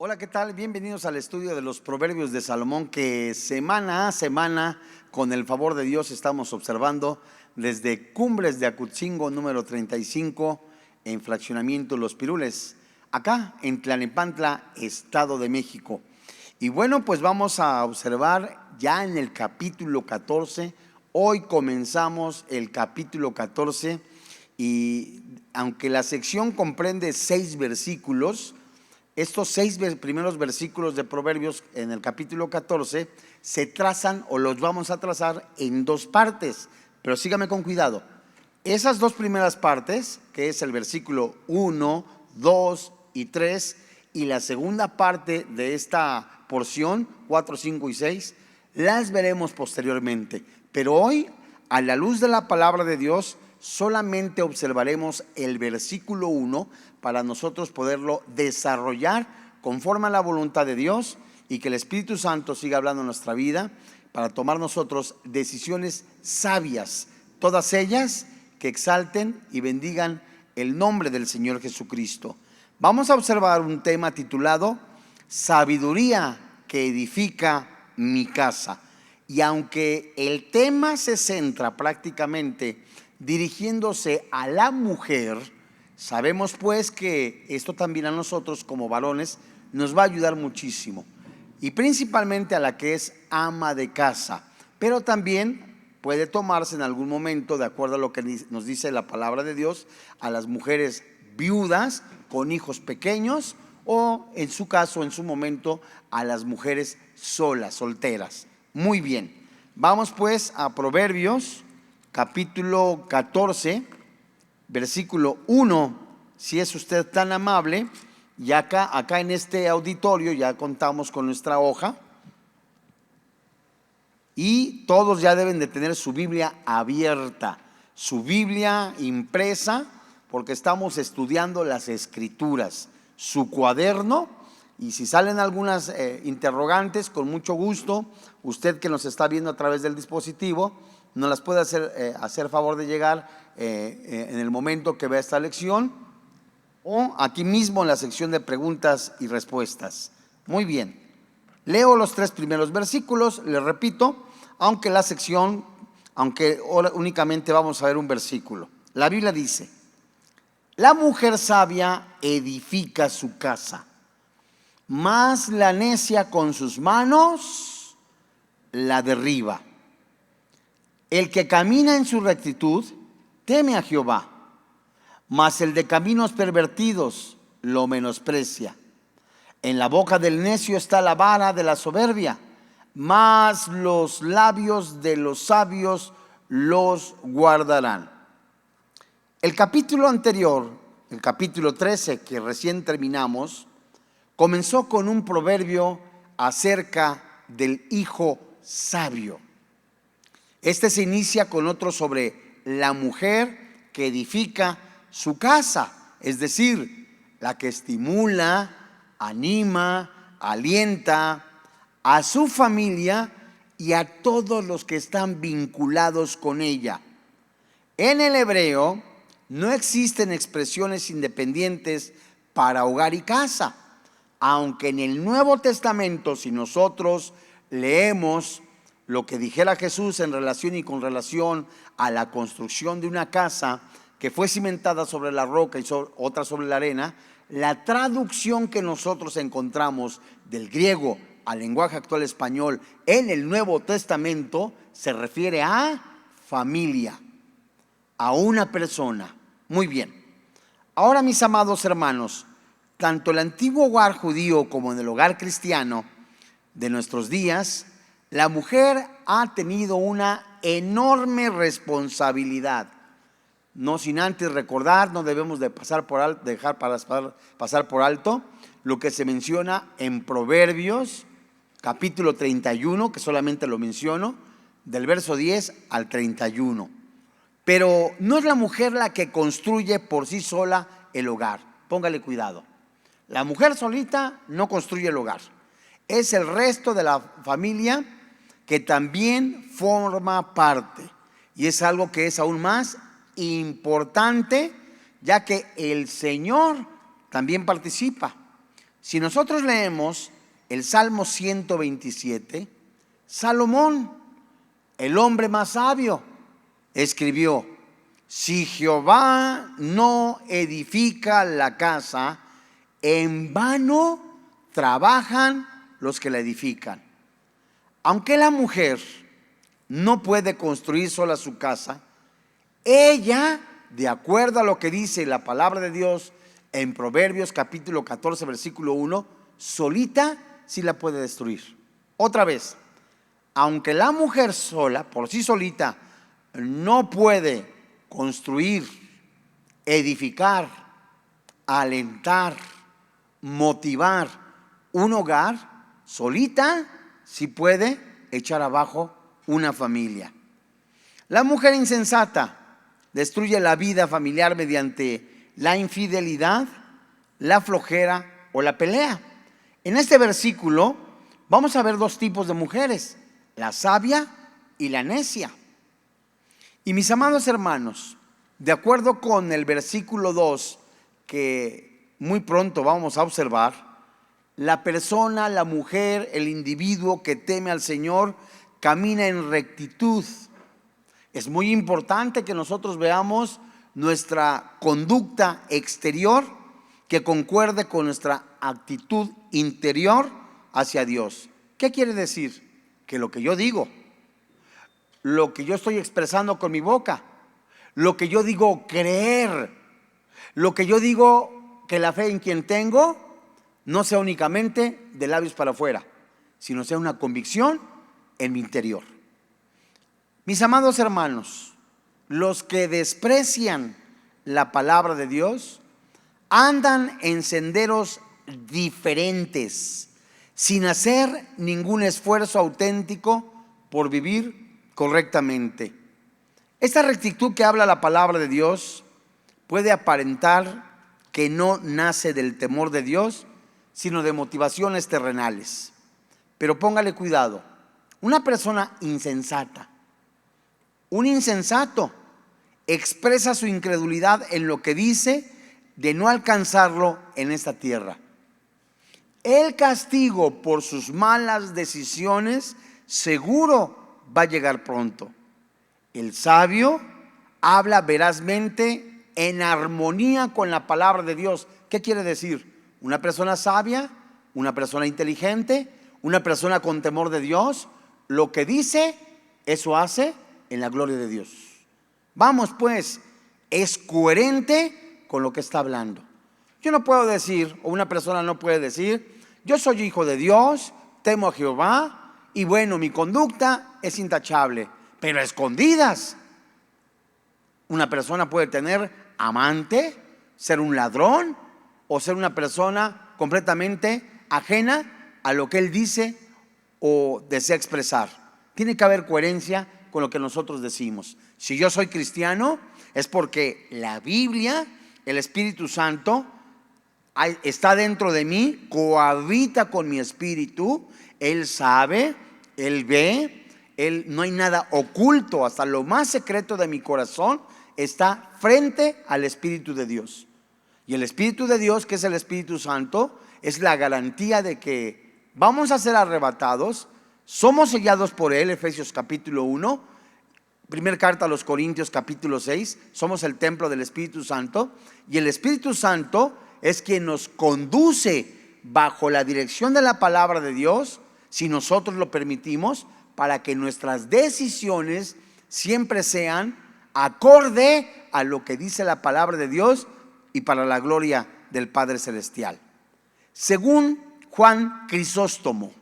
Hola, ¿qué tal? Bienvenidos al estudio de los Proverbios de Salomón que semana a semana, con el favor de Dios, estamos observando desde Cumbres de Acutzingo número 35 en Fraccionamiento Los Pirules, acá en Tlalnepantla, Estado de México. Y bueno, pues vamos a observar ya en el capítulo 14. Hoy comenzamos el capítulo 14 y aunque la sección comprende 6 versículos, estos 6 primeros versículos de Proverbios en el capítulo 14 se trazan o los vamos a trazar en 2 partes, pero sígame con cuidado. Esas 2 primeras partes, que es el versículo 1, 2 y 3, y la segunda parte de esta porción, 4, 5 y 6, las veremos posteriormente. Pero hoy, a la luz de la palabra de Dios, solamente observaremos el versículo 1 para nosotros poderlo desarrollar conforme a la voluntad de Dios y que el Espíritu Santo siga hablando en nuestra vida para tomar nosotros decisiones sabias, todas ellas que exalten y bendigan el nombre del Señor Jesucristo. Vamos a observar un tema titulado Sabiduría que edifica mi casa. Y aunque el tema se centra prácticamente dirigiéndose a la mujer, sabemos pues que esto también a nosotros como varones nos va a ayudar muchísimo, y principalmente a la que es ama de casa, pero también puede tomarse en algún momento, de acuerdo a lo que nos dice la palabra de Dios, a las mujeres viudas con hijos pequeños, o en su caso, en su momento, a las mujeres solas, solteras. Muy bien, vamos pues a Proverbios capítulo 14, versículo 1, si es usted tan amable, y acá en este auditorio ya contamos con nuestra hoja, y todos ya deben de tener su Biblia abierta, su Biblia impresa, porque estamos estudiando las Escrituras, su cuaderno, y si salen algunas interrogantes, con mucho gusto, usted que nos está viendo a través del dispositivo, nos las puede hacer favor de llegar en el momento que vea esta lección, o aquí mismo en la sección de preguntas y respuestas. Muy bien, leo los 3 primeros versículos, les repito, aunque únicamente vamos a ver un versículo. La Biblia dice: la mujer sabia edifica su casa, mas la necia con sus manos la derriba. El que camina en su rectitud teme a Jehová, mas el de caminos pervertidos lo menosprecia. En la boca del necio está la vara de la soberbia, mas los labios de los sabios los guardarán. El capítulo anterior, el capítulo 13 que recién terminamos, comenzó con un proverbio acerca del hijo sabio. Este se inicia con otro sobre la mujer que edifica su casa, es decir, la que estimula, anima, alienta a su familia y a todos los que están vinculados con ella. En el hebreo no existen expresiones independientes para hogar y casa, aunque en el Nuevo Testamento, si nosotros leemos lo que dijera Jesús en relación y con relación a la construcción de una casa que fue cimentada sobre la roca y otra sobre la arena, la traducción que nosotros encontramos del griego al lenguaje actual español en el Nuevo Testamento se refiere a familia, a una persona. Muy bien. Ahora, mis amados hermanos, tanto el antiguo hogar judío como en el hogar cristiano de nuestros días, la mujer ha tenido una enorme responsabilidad. No sin antes recordar, no debemos de pasar por alto lo que se menciona en Proverbios capítulo 31, que solamente lo menciono, del verso 10 al 31. Pero no es la mujer la que construye por sí sola el hogar. Póngale cuidado. La mujer solita no construye el hogar. Es el resto de la familia que también forma parte. Y es algo que es aún más importante, ya que el Señor también participa. Si nosotros leemos el Salmo 127, Salomón, el hombre más sabio, escribió: si Jehová no edifica la casa, en vano trabajan los que la edifican. Aunque la mujer no puede construir sola su casa, ella, de acuerdo a lo que dice la palabra de Dios en Proverbios capítulo 14 versículo 1, solita sí la puede destruir. Otra vez, aunque la mujer sola, por sí solita, no puede construir, edificar, alentar, motivar un hogar, solita sí puede echar abajo una familia. La mujer insensata destruye la vida familiar mediante la infidelidad, la flojera o la pelea. En este versículo vamos a ver dos tipos de mujeres: la sabia y la necia. Y mis amados hermanos, de acuerdo con el versículo 2 que muy pronto vamos a observar, la persona, la mujer, el individuo que teme al Señor camina en rectitud. Es muy importante que nosotros veamos nuestra conducta exterior que concuerde con nuestra actitud interior hacia Dios. ¿Qué quiere decir? Que lo que yo digo, lo que yo estoy expresando con mi boca, lo que yo digo creer, lo que yo digo que la fe en quien tengo, no sea únicamente de labios para afuera, sino sea una convicción en mi interior. Mis amados hermanos, los que desprecian la palabra de Dios andan en senderos diferentes, sin hacer ningún esfuerzo auténtico por vivir correctamente. Esta rectitud que habla la palabra de Dios puede aparentar que no nace del temor de Dios, sino de motivaciones terrenales. Pero póngale cuidado, una persona insensata, un insensato, expresa su incredulidad en lo que dice de no alcanzarlo en esta tierra. El castigo por sus malas decisiones seguro va a llegar pronto. El sabio habla verazmente en armonía con la palabra de Dios. ¿Qué quiere decir? Una persona sabia, una persona inteligente, una persona con temor de Dios, lo que dice, eso hace en la gloria de Dios. Vamos pues, es coherente con lo que está hablando. Yo no puedo decir, o una persona no puede decir: yo soy hijo de Dios, temo a Jehová y bueno, mi conducta es intachable. Pero a escondidas, una persona puede tener amante, ser un ladrón o ser una persona completamente ajena a lo que él dice o desea expresar. Tiene que haber coherencia con lo que nosotros decimos. Si yo soy cristiano, es porque la Biblia, el Espíritu Santo, está dentro de mí, cohabita con mi espíritu. Él sabe, Él ve, no hay nada oculto, hasta lo más secreto de mi corazón está frente al Espíritu de Dios. Y el Espíritu de Dios, que es el Espíritu Santo, es la garantía de que vamos a ser arrebatados, somos sellados por Él. Efesios capítulo 1, primera carta a los Corintios capítulo 6, somos el templo del Espíritu Santo, y el Espíritu Santo es quien nos conduce bajo la dirección de la palabra de Dios, si nosotros lo permitimos, para que nuestras decisiones siempre sean acorde a lo que dice la palabra de Dios y para la gloria del Padre Celestial. Según Juan Crisóstomo,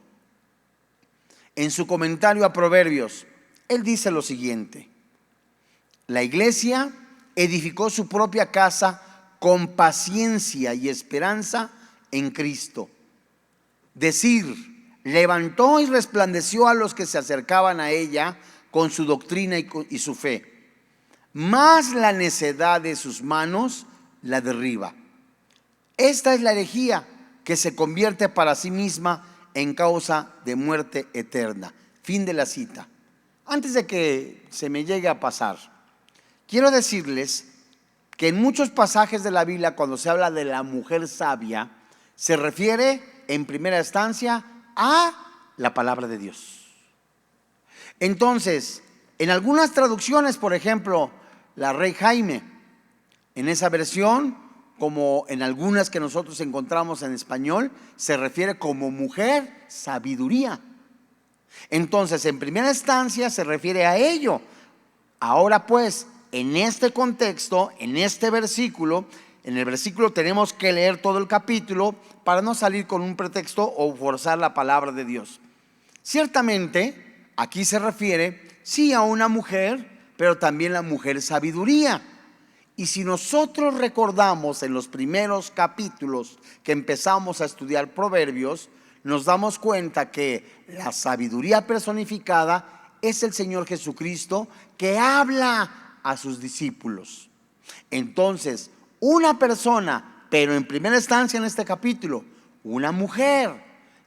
en su comentario a Proverbios, él dice lo siguiente: la iglesia edificó su propia casa con paciencia y esperanza en Cristo. Decir, levantó y resplandeció a los que se acercaban a ella con su doctrina y su fe, mas la necedad de sus manos la derriba. Esta es la herejía que se convierte para sí misma en causa de muerte eterna. Fin de la cita. Antes de que se me llegue a pasar, quiero decirles que en muchos pasajes de la Biblia, cuando se habla de la mujer sabia, Se refiere en primera instancia a la palabra de Dios. Entonces, en algunas traducciones, por ejemplo, la Rey Jaime, en esa versión, como en algunas que nosotros encontramos en español, se refiere como mujer sabiduría. Entonces, en primera instancia se refiere a ello. Ahora pues, en este contexto, en este versículo, en el versículo tenemos que leer todo el capítulo para no salir con un pretexto o forzar la palabra de Dios. Ciertamente, aquí se refiere, sí, a una mujer, pero también la mujer sabiduría. Y si nosotros recordamos en los primeros capítulos que empezamos a estudiar Proverbios, nos damos cuenta que la sabiduría personificada es el Señor Jesucristo, que habla a sus discípulos. Entonces, una persona, pero en primera instancia en este capítulo, una mujer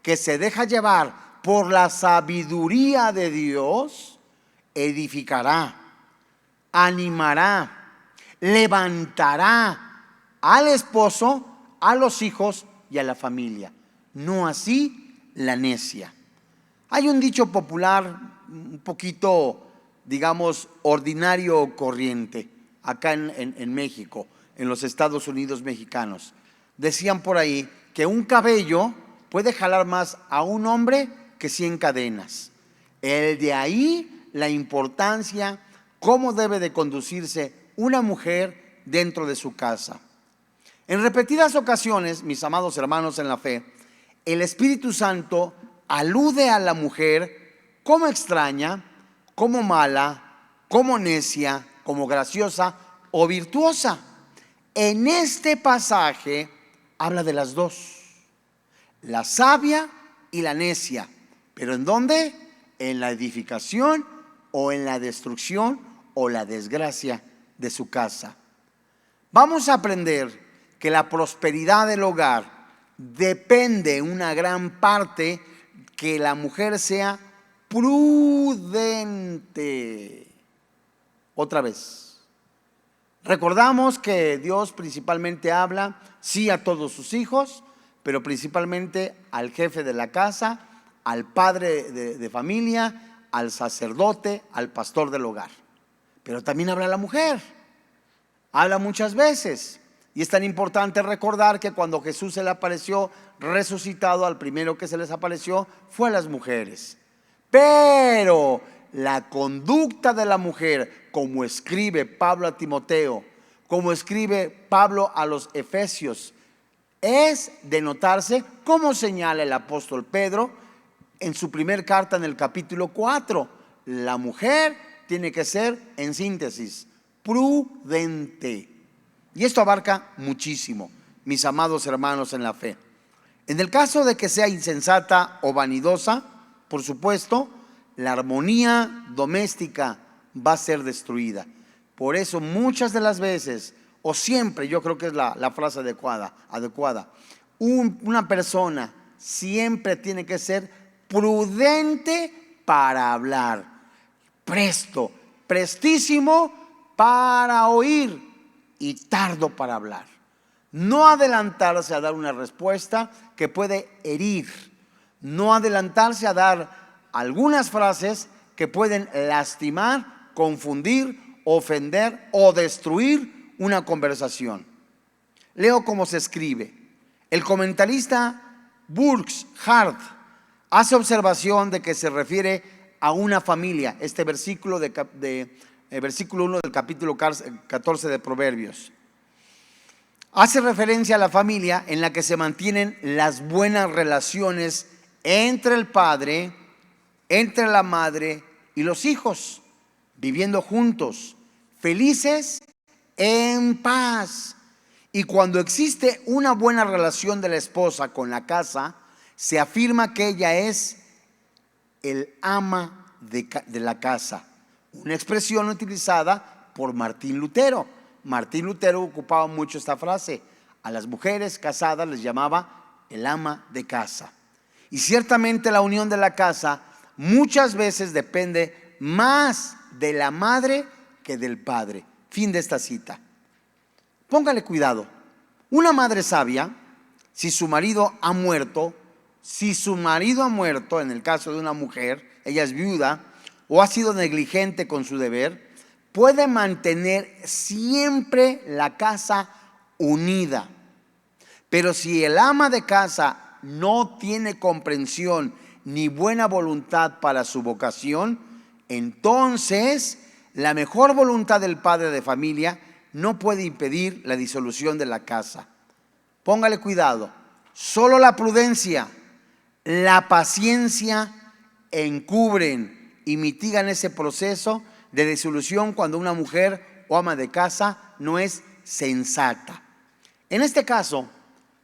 que se deja llevar por la sabiduría de Dios, edificará, animará, levantará al esposo, a los hijos y a la familia. No así la necia. Hay un dicho popular un poquito, digamos, ordinario o corriente acá en México, en los Estados Unidos mexicanos. Decían por ahí que un cabello puede jalar más a un hombre que 100 cadenas. El de ahí la importancia, cómo debe de conducirse una mujer dentro de su casa. En repetidas ocasiones, mis amados hermanos en la fe, el Espíritu Santo alude a la mujer como extraña, como mala, como necia, como graciosa o virtuosa. En este pasaje habla de las dos, la sabia y la necia. ¿Pero en dónde? En la edificación o en la destrucción o la desgracia de su casa. Vamos a aprender que la prosperidad del hogar depende una gran parte que la mujer sea prudente. Otra vez, recordamos que Dios principalmente habla, sí, a todos sus hijos, pero principalmente al jefe de la casa, al padre de familia, al sacerdote, al pastor del hogar. Pero también habla a la mujer, habla muchas veces. Y es tan importante recordar que cuando Jesús se le apareció resucitado, al primero que se les apareció fue a las mujeres. Pero la conducta de la mujer, como escribe Pablo a Timoteo, como escribe Pablo a los Efesios, es de notarse, como señala el apóstol Pedro en su primer carta en el capítulo 4. La mujer tiene que ser, en síntesis, prudente. Y esto abarca muchísimo, mis amados hermanos en la fe. En el caso de que sea insensata o vanidosa, por supuesto, la armonía doméstica va a ser destruida. Por eso muchas de las veces, o siempre, yo creo que es la frase adecuada, una persona siempre tiene que ser prudente para hablar, prestísimo para oír y tardo para hablar. No adelantarse a dar una respuesta que puede herir, no adelantarse a dar algunas frases que pueden lastimar, confundir, ofender o destruir una conversación. Leo cómo se escribe. El comentarista Burkhardt hace observación de que se refiere a una familia, este versículo versículo 1 del capítulo 14 de Proverbios. Hace referencia a la familia en la que se mantienen las buenas relaciones entre el padre, entre la madre y los hijos, viviendo juntos, felices, en paz. Y cuando existe una buena relación de la esposa con la casa, se afirma que ella es el ama de la casa. Una expresión utilizada por Martín Lutero. Martín Lutero ocupaba mucho esta frase. A las mujeres casadas les llamaba el ama de casa. Y ciertamente la unión de la casa muchas veces depende más de la madre que del padre. Fin de esta cita. Póngale cuidado. Una madre sabia si su marido ha muerto, en el caso de una mujer, ella es viuda o ha sido negligente con su deber, puede mantener siempre la casa unida. Pero si el ama de casa no tiene comprensión ni buena voluntad para su vocación, entonces la mejor voluntad del padre de familia no puede impedir la disolución de la casa. Póngale cuidado, solo la prudencia, la paciencia encubren y mitigan ese proceso de disolución cuando una mujer o ama de casa no es sensata. En este caso,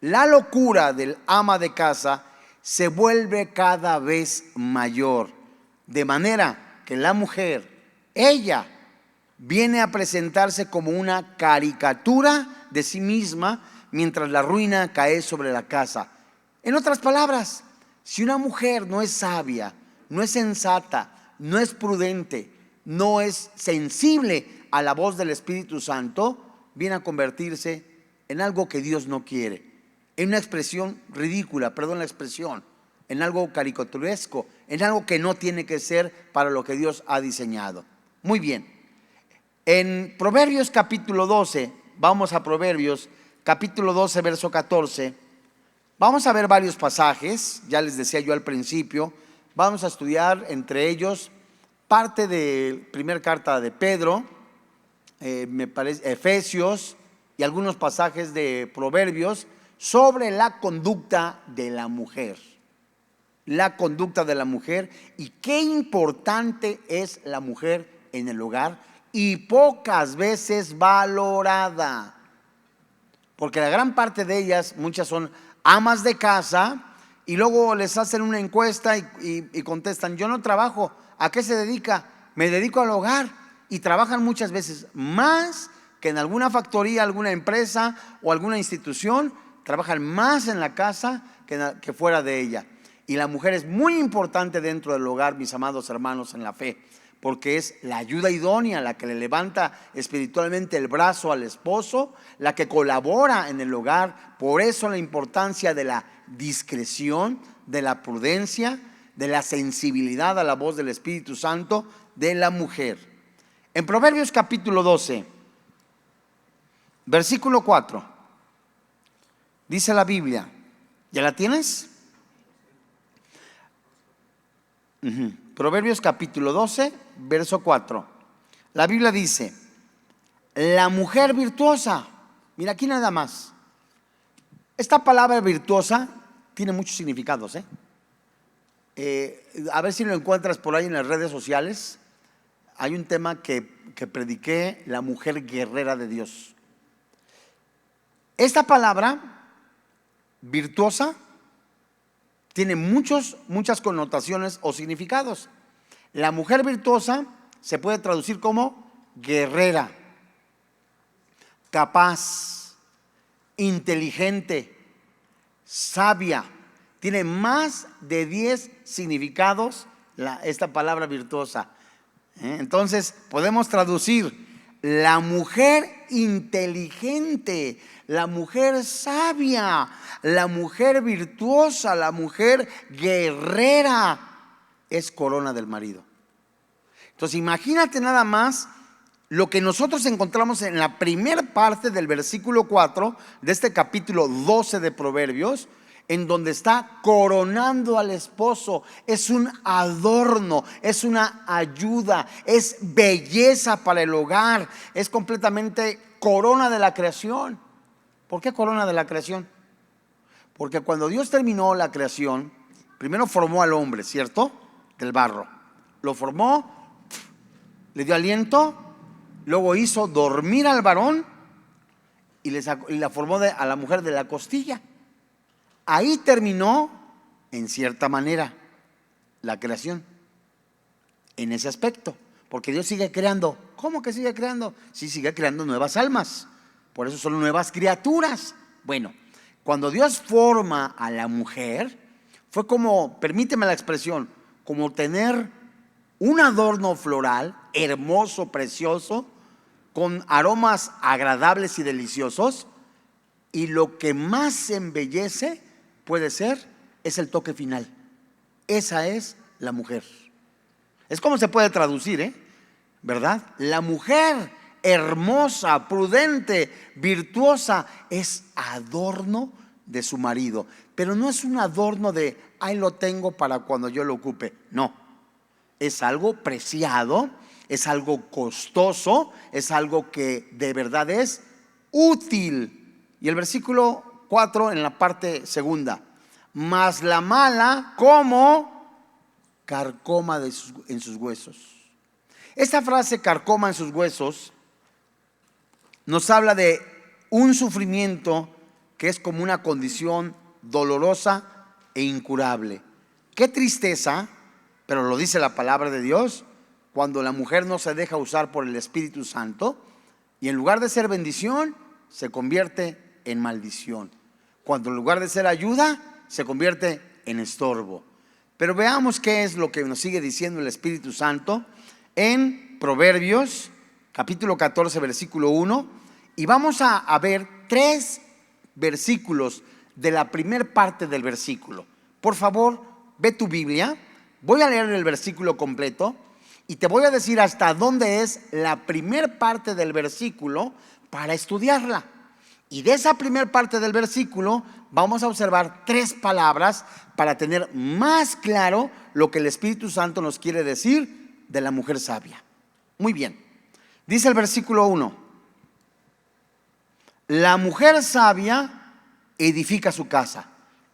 la locura del ama de casa se vuelve cada vez mayor, de manera que la mujer, ella, viene a presentarse como una caricatura de sí misma mientras la ruina cae sobre la casa. En otras palabras, si una mujer no es sabia, no es sensata, no es prudente, no es sensible a la voz del Espíritu Santo, viene a convertirse en algo que Dios no quiere, en una expresión ridícula, perdón la expresión, en algo caricaturesco, en algo que no tiene que ser para lo que Dios ha diseñado. Muy bien, en Proverbios capítulo 12, vamos a Proverbios capítulo 12, verso 14, vamos a ver varios pasajes, ya les decía yo al principio, vamos a estudiar entre ellos parte de primera carta de Pedro, me parece, Efesios y algunos pasajes de Proverbios sobre la conducta de la mujer. La conducta de la mujer y qué importante es la mujer en el hogar y pocas veces valorada. Porque la gran parte de ellas, muchas son amas de casa y luego les hacen una encuesta y contestan, yo no trabajo. ¿A qué se dedica? Me dedico al hogar. Y trabajan muchas veces más que en alguna factoría, alguna empresa o alguna institución. Trabajan más en la casa que fuera de ella. Y la mujer es muy importante dentro del hogar, mis amados hermanos en la fe, porque es la ayuda idónea, la que le levanta espiritualmente el brazo al esposo, la que colabora en el hogar. Por eso la importancia de la discreción, de la prudencia, de la sensibilidad a la voz del Espíritu Santo de la mujer. En Proverbios capítulo 12, versículo 4, dice la Biblia, ¿ya la tienes? Proverbios capítulo 12, verso 4. La Biblia dice, la mujer virtuosa, mira aquí nada más. Esta palabra virtuosa tiene muchos significados, a ver si lo encuentras por ahí en las redes sociales. Hay un tema que prediqué, la mujer guerrera de Dios. Esta palabra virtuosa tiene muchas connotaciones o significados. La mujer virtuosa se puede traducir como guerrera, capaz, inteligente, sabia. Tiene más de 10 significados esta palabra virtuosa. Entonces podemos traducir la mujer inteligente, la mujer sabia, la mujer virtuosa, la mujer guerrera es corona del marido. Entonces imagínate nada más lo que nosotros encontramos en la primera parte del versículo 4 de este capítulo 12 de Proverbios, en donde está coronando al esposo. Es un adorno, es una ayuda, es belleza para el hogar, es completamente corona de la creación. ¿Por qué corona de la creación? Porque cuando Dios terminó la creación, primero formó al hombre, ¿cierto? Del barro. Lo formó, le dio aliento, luego hizo dormir al varón y la formó a la mujer de la costilla. Ahí terminó, en cierta manera, la creación, en ese aspecto, porque Dios sigue creando. ¿Cómo que sigue creando? Sí, sigue creando nuevas almas, por eso son nuevas criaturas. Bueno, cuando Dios forma a la mujer, fue como, permíteme la expresión, como tener un adorno floral, hermoso, precioso, con aromas agradables y deliciosos, y lo que más se embellece es el toque final. Esa es la mujer. Es como se puede traducir, ¿verdad? La mujer hermosa, prudente, virtuosa, es adorno de su marido. Pero no es un adorno de, ahí lo tengo para cuando yo lo ocupe. No, es algo preciado, es algo costoso, es algo que de verdad es útil. Y el versículo 4 en la parte segunda: mas la mala como carcoma en sus huesos. Esta frase, carcoma en sus huesos, nos habla de un sufrimiento que es como una condición dolorosa e incurable. Qué tristeza, pero lo dice la palabra de Dios, cuando la mujer no se deja usar por el Espíritu Santo y en lugar de ser bendición, se convierte en maldición. Cuando en lugar de ser ayuda, se convierte en estorbo. Pero veamos qué es lo que nos sigue diciendo el Espíritu Santo en Proverbios capítulo 14 versículo 1, y vamos a ver 3 versículos de la primer parte del versículo. Por favor, ve tu Biblia, voy a leer el versículo completo y te voy a decir hasta dónde es la primer parte del versículo para estudiarla. Y de esa primer parte del versículo vamos a observar 3 palabras para tener más claro lo que el Espíritu Santo nos quiere decir de la mujer sabia. Muy bien, dice el versículo 1: la mujer sabia edifica su casa.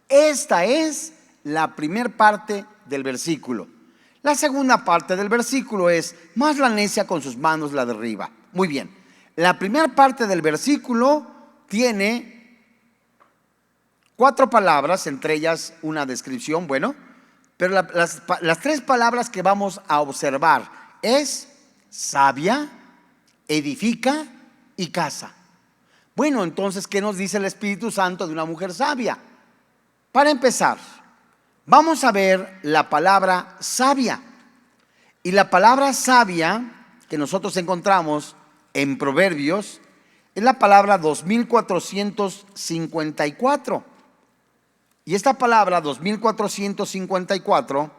Esta es la primera parte del versículo. La segunda parte del versículo es: mas la necia con sus manos la derriba. Muy bien, la primera parte del versículo tiene 4 palabras, entre ellas una descripción, pero las 3 palabras que vamos a observar es sabia, edifica y casa. Bueno, entonces, ¿qué nos dice el Espíritu Santo de una mujer sabia? Para empezar, vamos a ver la palabra sabia. Y la palabra sabia que nosotros encontramos en Proverbios es la palabra 2454. Y esta palabra 2454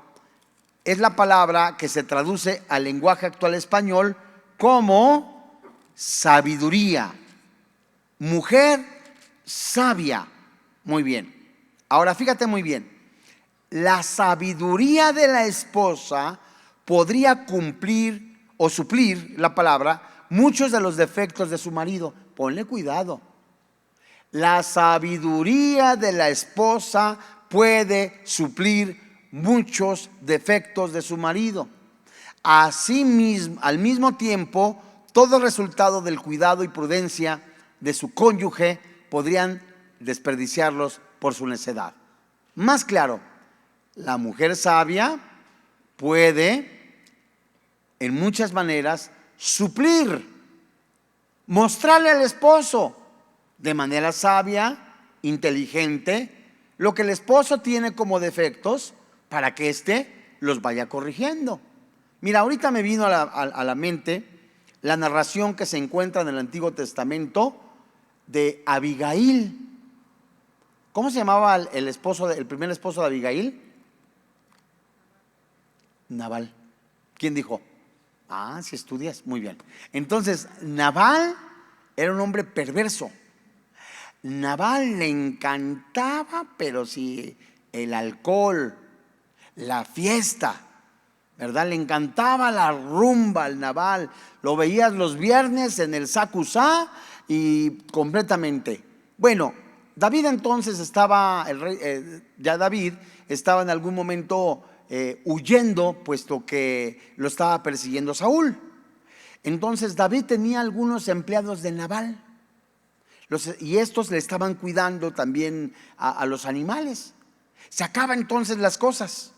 es la palabra que se traduce al lenguaje actual español como sabiduría. Mujer sabia. Muy bien. Ahora fíjate muy bien. La sabiduría de la esposa podría cumplir o suplir, la palabra, muchos de los defectos de su marido. Ponle cuidado. La sabiduría de la esposa puede suplir muchos defectos de su marido. Asimismo, al mismo tiempo, todo resultado del cuidado y prudencia de su cónyuge podrían desperdiciarlos por su necedad. Más claro, la mujer sabia puede en muchas maneras suplir, mostrarle al esposo de manera sabia, inteligente, lo que el esposo tiene como defectos para que éste los vaya corrigiendo. Mira, ahorita me vino a la mente la narración que se encuentra en el Antiguo Testamento de Abigail. ¿Cómo se llamaba el primer esposo de Abigail? Nabal. ¿Quién dijo? Ah, si estudias, muy bien. Entonces, Nabal era un hombre perverso. Nabal le encantaba, pero sí, el alcohol, la fiesta, ¿verdad? Le encantaba la rumba al Nabal. Lo veías los viernes en el Sacusá y completamente. Bueno, David entonces estaba, David estaba en algún momento huyendo, puesto que lo estaba persiguiendo Saúl. Entonces David tenía algunos empleados de Nabal, y estos le estaban cuidando también a los animales. Se acaban entonces las cosas.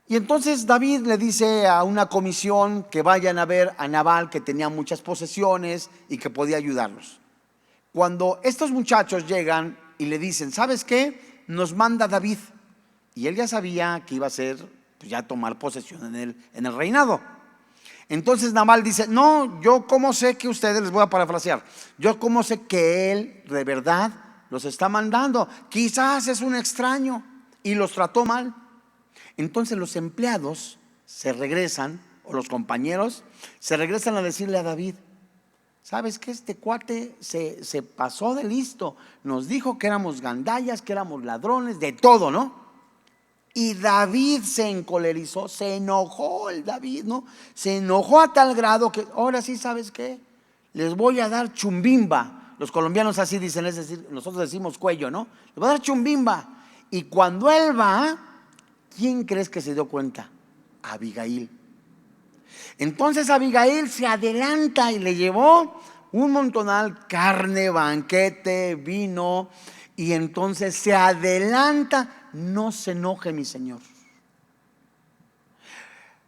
Y entonces David le dice a una comisión que vayan a ver a Nabal, que tenía muchas posesiones y que podía ayudarlos. Cuando estos muchachos llegan y le dicen: ¿sabes qué? Nos manda David. Y él ya sabía que iba a ser, pues, ya tomar posesión en el reinado. Entonces Nabal dice, no, yo cómo sé que ustedes, les voy a parafrasear, yo cómo sé que él de verdad los está mandando. Quizás es un extraño y los trató mal. Entonces los empleados se regresan, o los compañeros se regresan a decirle a David, ¿sabes qué? Este cuate se pasó de listo, nos dijo que éramos gandallas, que éramos ladrones, de todo, ¿no? Y David se encolerizó, se enojó el David, ¿no? Se enojó a tal grado que ahora sí, ¿sabes qué? Les voy a dar chumbimba. Los colombianos así dicen, es decir, nosotros decimos cuello, ¿no? Les voy a dar chumbimba. Y cuando él va, ¿quién crees que se dio cuenta? Abigail. Entonces Abigail se adelanta y le llevó un montonal, carne, banquete, vino. Y entonces se adelanta. No se enoje, mi señor.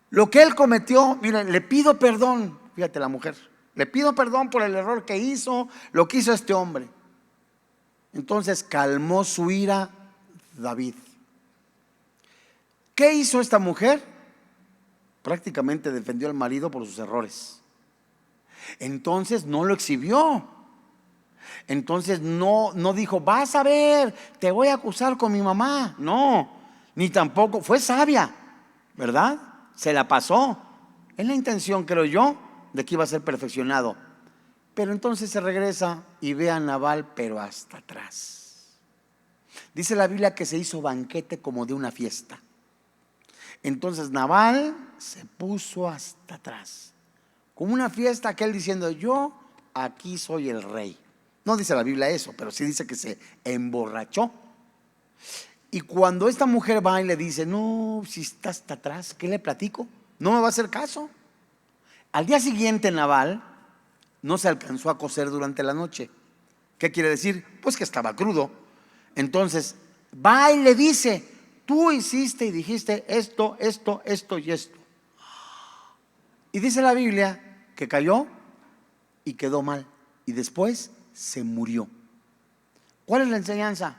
Lo que él cometió, miren, le pido perdón. Fíjate la mujer, le pido perdón por el error que hizo, lo que hizo este hombre. Entonces calmó su ira David. ¿Qué hizo esta mujer? Prácticamente defendió al marido por sus errores. Entonces no lo exhibió. Entonces no dijo, vas a ver, te voy a acusar con mi mamá. No, ni tampoco, fue sabia, ¿verdad? Se la pasó. Es la intención, creo yo, de que iba a ser perfeccionado. Pero entonces se regresa y ve a Nabal, pero hasta atrás. Dice la Biblia que se hizo banquete como de una fiesta. Entonces Nabal se puso hasta atrás, como una fiesta, aquel diciendo, yo aquí soy el rey. No dice la Biblia eso, pero sí dice que se emborrachó. Y cuando esta mujer va y le dice, no, si está hasta atrás, ¿qué le platico? No me va a hacer caso. Al día siguiente Nabal no se alcanzó a cocer durante la noche. ¿Qué quiere decir? Pues que estaba crudo. Entonces va y le dice, tú hiciste y dijiste esto, esto, esto y esto. Y dice la Biblia que cayó y quedó mal. Y después se murió. ¿Cuál es la enseñanza?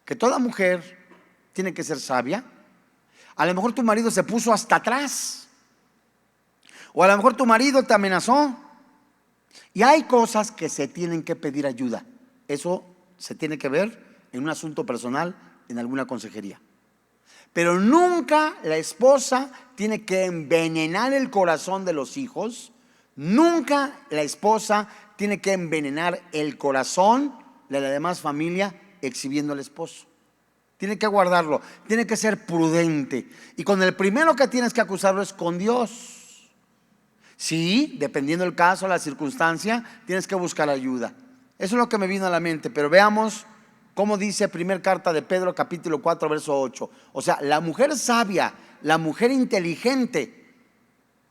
Que toda mujer tiene que ser sabia. A lo mejor tu marido se puso hasta atrás, o a lo mejor tu marido te amenazó. Y hay cosas que se tienen que pedir ayuda. Eso se tiene que ver en un asunto personal, en alguna consejería. Pero nunca la esposa tiene que envenenar el corazón de los hijos. Nunca la esposa tiene que envenenar el corazón de la demás familia exhibiendo al esposo. Tiene que guardarlo, tiene que ser prudente. Y con el primero que tienes que acusarlo es con Dios. Sí, dependiendo del caso, la circunstancia, tienes que buscar ayuda. Eso es lo que me vino a la mente. Pero veamos cómo dice primera carta de Pedro, capítulo 4, verso 8. O sea, la mujer sabia, la mujer inteligente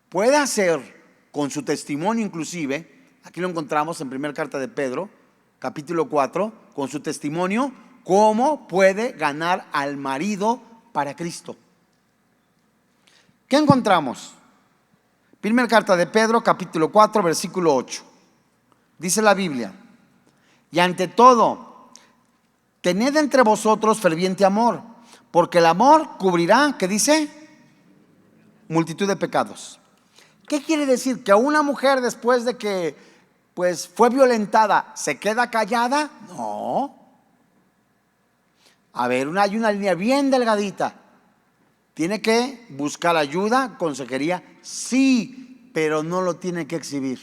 puede hacer con su testimonio, inclusive, aquí lo encontramos en primera carta de Pedro, capítulo 4, con su testimonio, cómo puede ganar al marido para Cristo. ¿Qué encontramos? Primera carta de Pedro, capítulo 4, versículo 8. Dice la Biblia, y ante todo, tened entre vosotros ferviente amor, porque el amor cubrirá, ¿qué dice? Multitud de pecados. ¿Qué quiere decir? Que a una mujer después de que pues fue violentada, ¿se queda callada? No. A ver, hay una línea bien delgadita. ¿Tiene que buscar ayuda, consejería? Sí, pero no lo tiene que exhibir.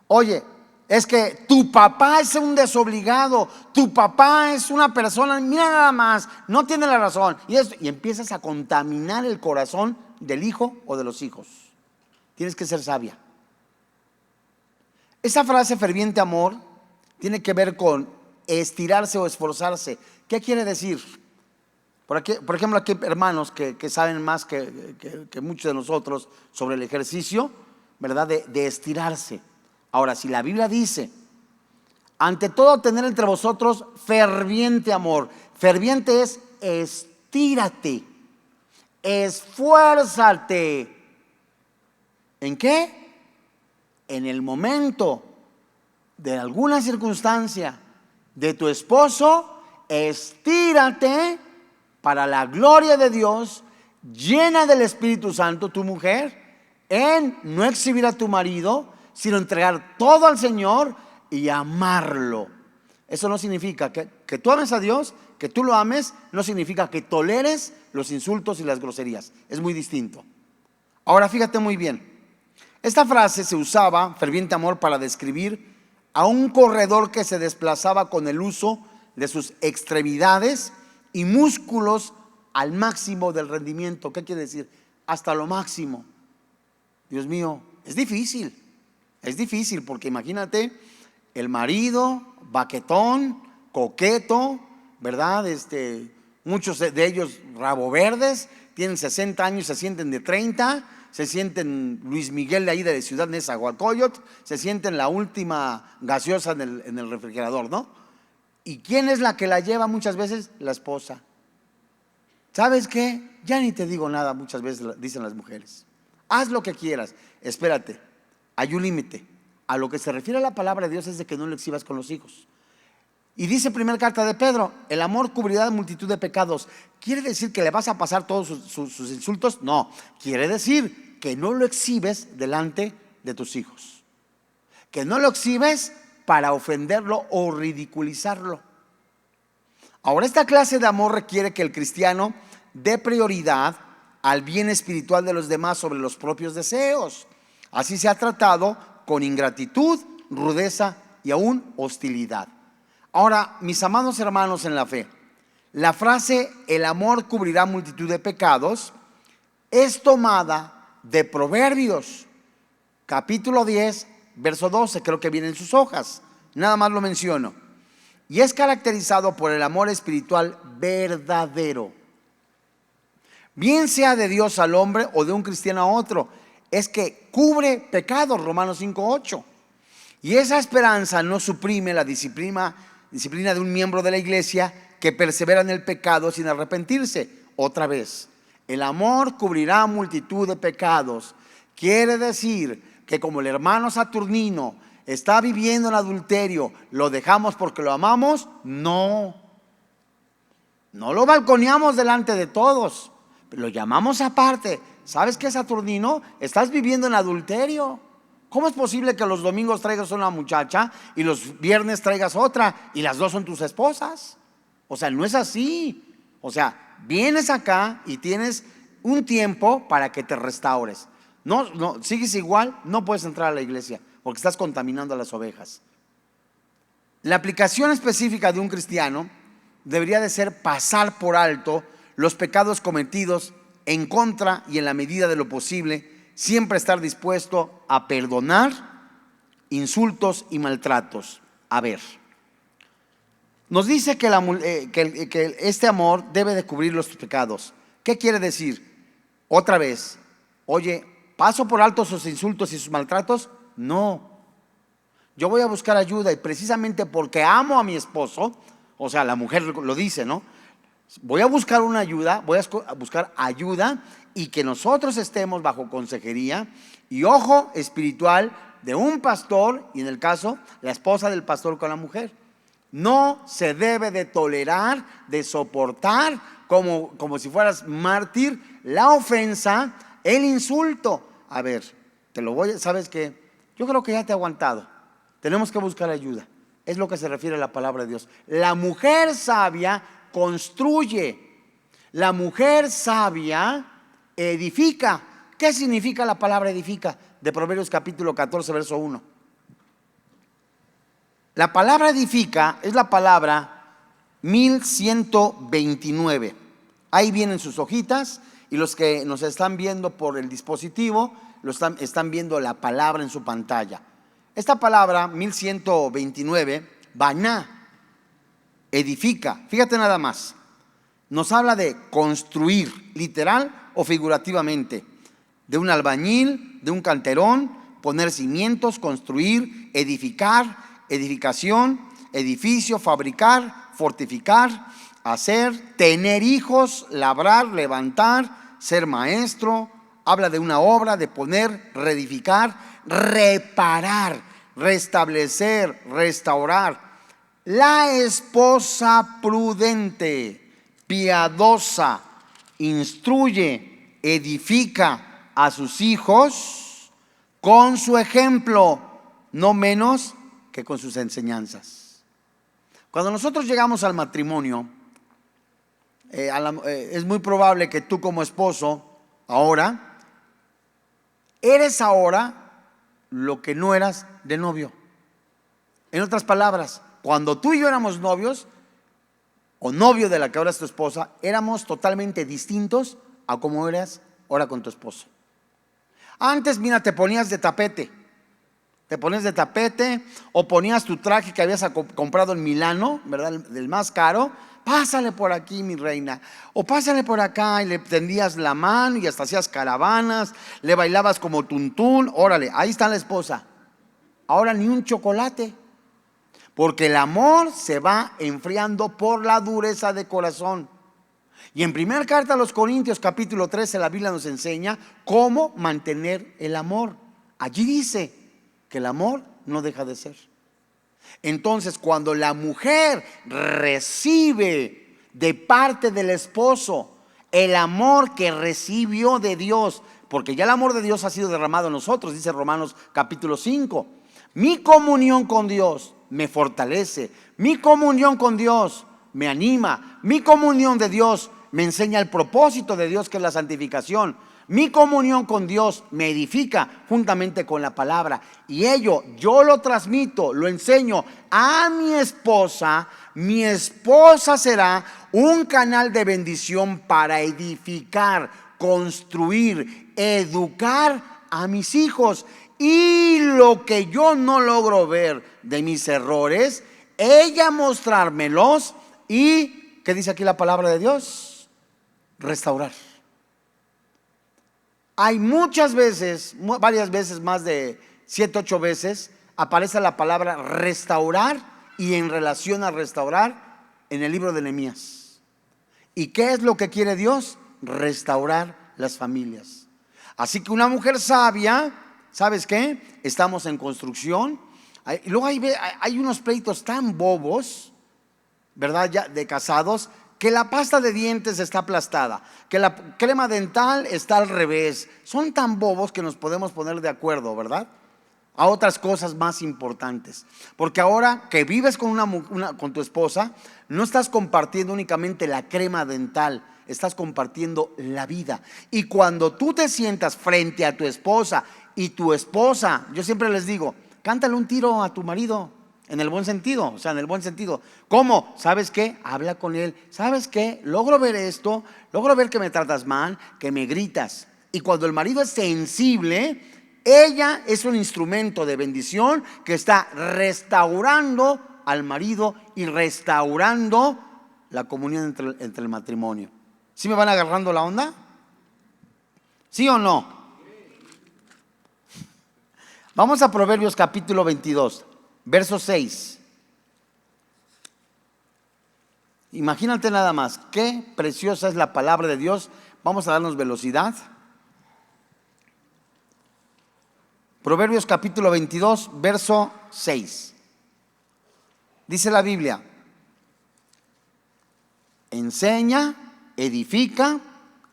Oye, es que tu papá es un desobligado, tu papá es una persona, mira nada más, no tiene la razón. Y empiezas a contaminar el corazón del hijo o de los hijos. Tienes que ser sabia. Esa frase ferviente amor tiene que ver con estirarse o esforzarse. ¿Qué quiere decir? Por ejemplo, aquí hermanos que saben más que muchos de nosotros sobre el ejercicio, ¿verdad? De estirarse. Ahora, si la Biblia dice, ante todo tener entre vosotros ferviente amor. Ferviente es estírate, esfuérzate. ¿En qué? En el momento de alguna circunstancia de tu esposo, estírate para la gloria de Dios, llena del Espíritu Santo, tu mujer, en no exhibir a tu marido, sino entregar todo al Señor y amarlo. Eso no significa que tú ames a Dios, que tú lo ames, no significa que toleres los insultos y las groserías. Es muy distinto. Ahora fíjate muy bien. Esta frase se usaba, ferviente amor, para describir a un corredor que se desplazaba con el uso de sus extremidades y músculos al máximo del rendimiento. ¿Qué quiere decir? Hasta lo máximo. Dios mío, es difícil porque imagínate el marido, baquetón, coqueto, ¿verdad? Muchos de ellos rabo verdes, tienen 60 años, se sienten de 30, se sienten Luis Miguel de ahí de Ciudad Nezahualcóyotl, se sienten la última gaseosa en el refrigerador, ¿no? ¿Y quién es la que la lleva muchas veces? La esposa. ¿Sabes qué? Ya ni te digo nada, muchas veces dicen las mujeres. Haz lo que quieras, espérate, hay un límite. A lo que se refiere a la palabra de Dios es de que no lo exhibas con los hijos. Y dice primera carta de Pedro, el amor cubrirá multitud de pecados. ¿Quiere decir que le vas a pasar todos sus insultos? No, quiere decir que no lo exhibes delante de tus hijos, que no lo exhibes para ofenderlo o ridiculizarlo. Ahora, esta clase de amor requiere que el cristiano dé prioridad al bien espiritual de los demás sobre los propios deseos. Así se ha tratado con ingratitud, rudeza y aún hostilidad. Ahora, mis amados hermanos en la fe, la frase el amor cubrirá multitud de pecados es tomada de Proverbios, capítulo 10, verso 12, creo que viene en sus hojas, nada más lo menciono. Y es caracterizado por el amor espiritual verdadero, bien sea de Dios al hombre o de un cristiano a otro. Es que cubre pecados, Romanos 5:8. Y esa esperanza no suprime la disciplina de un miembro de la iglesia que persevera en el pecado sin arrepentirse. Otra vez, el amor cubrirá multitud de pecados. Quiere decir que como el hermano Saturnino está viviendo en adulterio, ¿lo dejamos porque lo amamos? No lo balconeamos delante de todos, lo llamamos aparte. ¿Sabes qué, Saturnino? Estás viviendo en adulterio. ¿Cómo es posible que los domingos traigas una muchacha y los viernes traigas otra y las dos son tus esposas? O sea, no es así. O sea, vienes acá y tienes un tiempo para que te restaures. No, sigues igual, no puedes entrar a la iglesia porque estás contaminando a las ovejas. La aplicación específica de un cristiano debería de ser pasar por alto los pecados cometidos en contra y en la medida de lo posible siempre estar dispuesto a perdonar insultos y maltratos. A ver, nos dice que este amor debe de cubrir los pecados. ¿Qué quiere decir? Otra vez, oye, ¿paso por alto sus insultos y sus maltratos? No, yo voy a buscar ayuda y precisamente porque amo a mi esposo, o sea, la mujer lo dice, ¿no? Voy a buscar una ayuda, voy a buscar ayuda y que nosotros estemos bajo consejería y ojo espiritual de un pastor y en el caso la esposa del pastor con la mujer. No se debe de tolerar, de soportar como si fueras mártir la ofensa, el insulto. A ver, ¿sabes qué? Yo creo que ya te he aguantado. Tenemos que buscar ayuda. Es lo que se refiere a la palabra de Dios. La mujer sabia construye. La mujer sabia edifica. ¿Qué significa la palabra edifica? De Proverbios capítulo 14, verso 1. La palabra edifica es la palabra 1129. Ahí vienen sus hojitas y los que nos están viendo por el dispositivo están viendo la palabra en su pantalla. Esta palabra 1129, baná, edifica, fíjate nada más, nos habla de construir, literal o figurativamente, de un albañil, de un canterón, poner cimientos, construir, edificar, edificación, edificio, fabricar, fortificar, hacer, tener hijos, labrar, levantar, ser maestro. Habla de una obra, de poner, reedificar, reparar, restablecer, restaurar. La esposa prudente, piadosa, instruye, edifica a sus hijos con su ejemplo, no menos que con sus enseñanzas. Cuando nosotros llegamos al matrimonio, es muy probable que tú como esposo ahora eres lo que no eras de novio. En otras palabras, cuando tú y yo éramos novios o novio de la que ahora es tu esposa, éramos totalmente distintos a como eras ahora con tu esposo. Antes, mira, te ponías de tapete o ponías tu traje que habías comprado en Milano, ¿verdad? Del más caro. Pásale por aquí, mi reina, o pásale por acá, y le tendías la mano y hasta hacías caravanas, le bailabas como tuntún. Órale, ahí está la esposa. Ahora ni un chocolate, porque el amor se va enfriando por la dureza de corazón. Y en primera carta a los Corintios, capítulo 13, la Biblia nos enseña cómo mantener el amor. Allí dice que el amor no deja de ser. Entonces, cuando la mujer recibe de parte del esposo el amor que recibió de Dios, porque ya el amor de Dios ha sido derramado en nosotros, dice Romanos capítulo 5. Mi comunión con Dios me fortalece, mi comunión con Dios me anima, mi comunión de Dios me enseña el propósito de Dios, que es la santificación. Mi comunión con Dios me edifica juntamente con la palabra, y ello yo lo transmito, lo enseño a mi esposa. Mi esposa será un canal de bendición para edificar, construir, educar a mis hijos. Y lo que yo no logro ver de mis errores, ella mostrármelos y, ¿qué dice aquí la palabra de Dios? Restaurar. Hay muchas veces, varias veces, más de 7, 8 veces, aparece la palabra restaurar, y en relación a restaurar, en el libro de Nehemías. ¿Y qué es lo que quiere Dios? Restaurar las familias. Así que una mujer sabia, ¿sabes qué? Estamos en construcción. Luego hay unos pleitos tan bobos, ¿verdad? Ya de casados, que la pasta de dientes está aplastada, que la crema dental está al revés. Son tan bobos que nos podemos poner de acuerdo, ¿verdad? A otras cosas más importantes. Porque ahora que vives con con tu esposa, no estás compartiendo únicamente la crema dental, estás compartiendo la vida. Y cuando tú te sientas frente a tu esposa y tu esposa, yo siempre les digo, cántale un tiro a tu marido. En el buen sentido, o sea, en el buen sentido. ¿Cómo? ¿Sabes qué? Habla con él. ¿Sabes qué? Logro ver esto, logro ver que me tratas mal, que me gritas. Y cuando el marido es sensible, ella es un instrumento de bendición que está restaurando al marido y restaurando la comunión entre el matrimonio. ¿Sí me van agarrando la onda? ¿Sí o no? Vamos a Proverbios capítulo 22. Verso 6. Imagínate nada más, qué preciosa es la palabra de Dios. Vamos a darnos velocidad. Proverbios capítulo 22, verso 6. Dice la Biblia: enseña, edifica,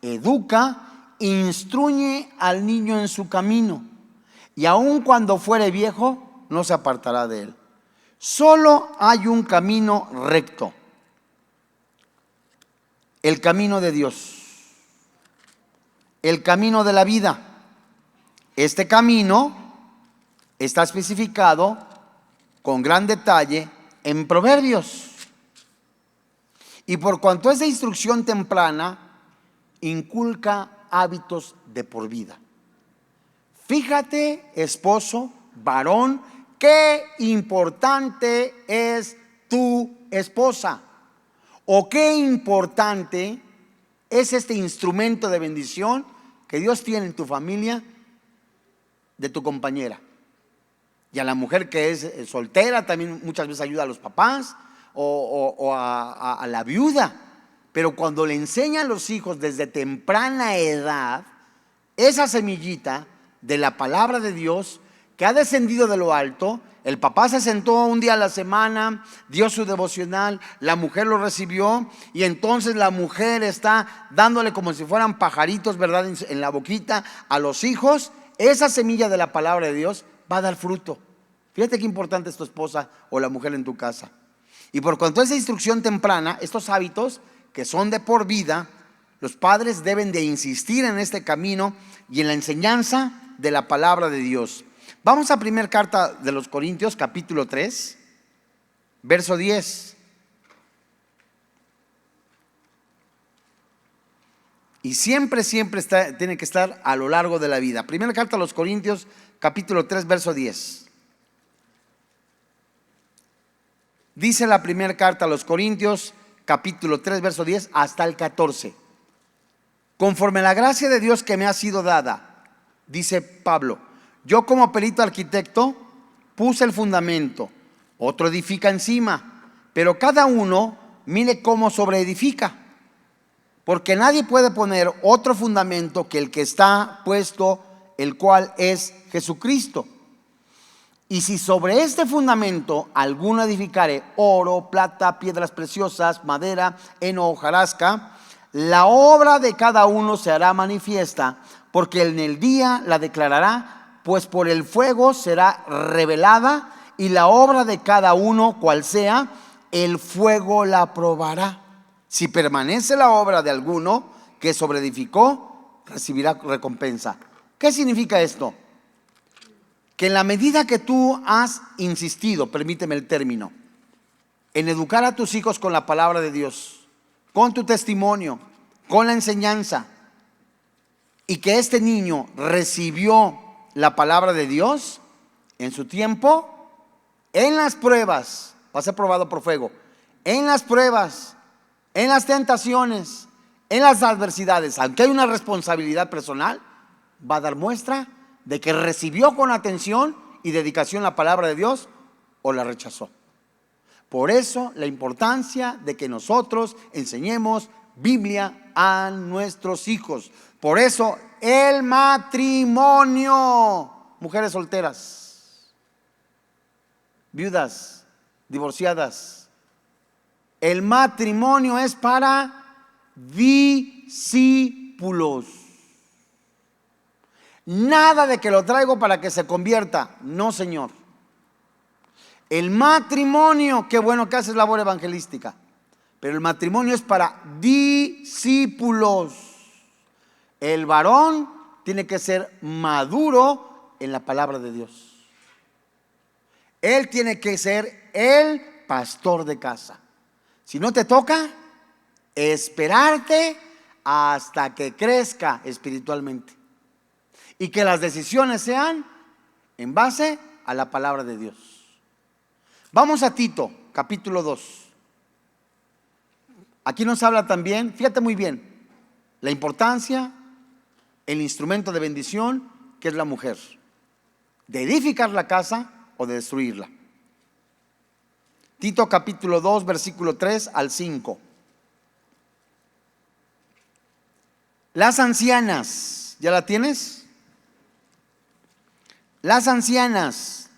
educa, instruye al niño en su camino, y aun cuando fuere viejo, no se apartará de él. Solo hay un camino recto, el camino de Dios, el camino de la vida. Este camino está especificado con gran detalle en Proverbios. Y por cuanto es de instrucción temprana, inculca hábitos de por vida. Fíjate, esposo, varón, qué importante es tu esposa, o qué importante es este instrumento de bendición que Dios tiene en tu familia, de tu compañera. Y a la mujer que es soltera también muchas veces ayuda a los papás o a la viuda. Pero cuando le enseñan a los hijos desde temprana edad esa semillita de la palabra de Dios que ha descendido de lo alto, El papá se sentó un día a la semana, dio su devocional, la mujer lo recibió y entonces la mujer está dándole como si fueran pajaritos, ¿verdad?, en la boquita a los hijos. Esa semilla de la palabra de Dios va a dar fruto. Fíjate qué importante es tu esposa o la mujer en tu casa. Y por cuanto a esa instrucción temprana, estos hábitos que son de por vida, los padres deben de insistir en este camino y en la enseñanza de la palabra de Dios. Vamos a primera carta de los Corintios, capítulo 3, verso 10. Y siempre tiene que estar a lo largo de la vida. Primera carta a los Corintios, capítulo 3, verso 10. Dice la primera carta a los Corintios, capítulo 3, verso 10 hasta el 14. Conforme a la gracia de Dios que me ha sido dada, dice Pablo, yo como perito arquitecto puse el fundamento, otro edifica encima, pero cada uno mire cómo sobreedifica. Porque nadie puede poner otro fundamento que el que está puesto, el cual es Jesucristo. Y si sobre este fundamento alguno edificare oro, plata, piedras preciosas, madera, heno, hojarasca, la obra de cada uno se hará manifiesta, porque en el día la declarará, pues por el fuego será revelada, y la obra de cada uno, cual sea, el fuego la probará. Si permanece la obra de alguno que sobreedificó, recibirá recompensa. ¿Qué significa esto? Que en la medida que tú has insistido, permíteme el término, en educar a tus hijos con la palabra de Dios, con tu testimonio, con la enseñanza, y que este niño recibió la palabra de Dios en su tiempo, en las pruebas, va a ser probado por fuego, en las pruebas, en las tentaciones, en las adversidades, aunque hay una responsabilidad personal, va a dar muestra de que recibió con atención y dedicación la palabra de Dios o la rechazó. Por eso la importancia de que nosotros enseñemos Biblia a nuestros hijos. Por eso el matrimonio, mujeres solteras, viudas, divorciadas, el matrimonio es para discípulos. Nada de que lo traigo para que se convierta. No, Señor. El matrimonio, qué bueno que haces labor evangelística, pero el matrimonio es para discípulos. El varón tiene que ser maduro en la palabra de Dios. Él tiene que ser el pastor de casa. Si no te toca, esperarte hasta que crezca espiritualmente. Y que las decisiones sean en base a la palabra de Dios. Vamos a Tito, capítulo 2. Aquí nos habla también, fíjate muy bien, la importancia, el instrumento de bendición que es la mujer. De edificar la casa o de destruirla. Tito capítulo 2, versículo 3 al 5. Las ancianas, ¿ya la tienes? Las ancianas,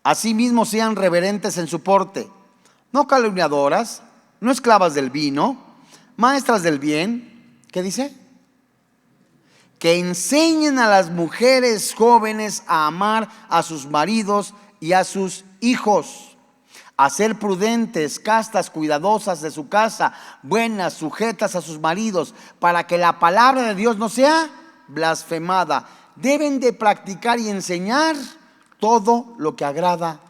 asimismo sean reverentes en su porte, no calumniadoras, no esclavas del vino, maestras del bien. ¿Qué dice? Que enseñen a las mujeres jóvenes a amar a sus maridos y a sus hijos, a ser prudentes, castas, cuidadosas de su casa, buenas, sujetas a sus maridos, para que la palabra de Dios no sea blasfemada. Deben de practicar y enseñar todo lo que agrada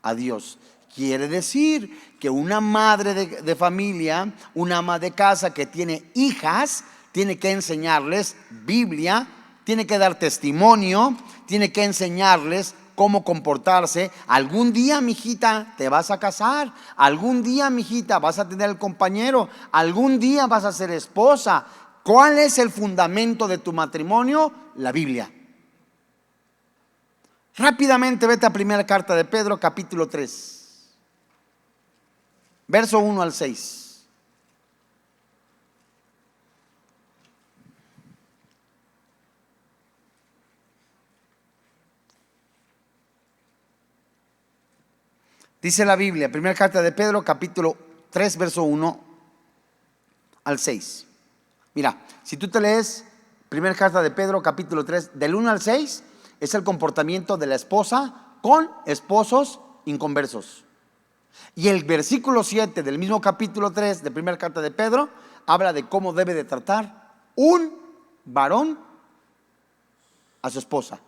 a Dios. Quiere decir que una madre de familia, una ama de casa que tiene hijas, tiene que enseñarles Biblia, tiene que dar testimonio, tiene que enseñarles cómo comportarse. Algún día, mijita, te vas a casar. Algún día, mijita, vas a tener el compañero. Algún día vas a ser esposa. ¿Cuál es el fundamento de tu matrimonio? La Biblia. Rápidamente vete a primera carta de Pedro, capítulo 3, verso 1 al 6. Dice la Biblia, primera carta de Pedro, capítulo 3, verso 1 al 6. Mira, si tú te lees primera carta de Pedro, capítulo 3, del 1 al 6, es el comportamiento de la esposa con esposos inconversos. Y el versículo 7 del mismo capítulo 3 de primera carta de Pedro habla de cómo debe de tratar un varón a su esposa.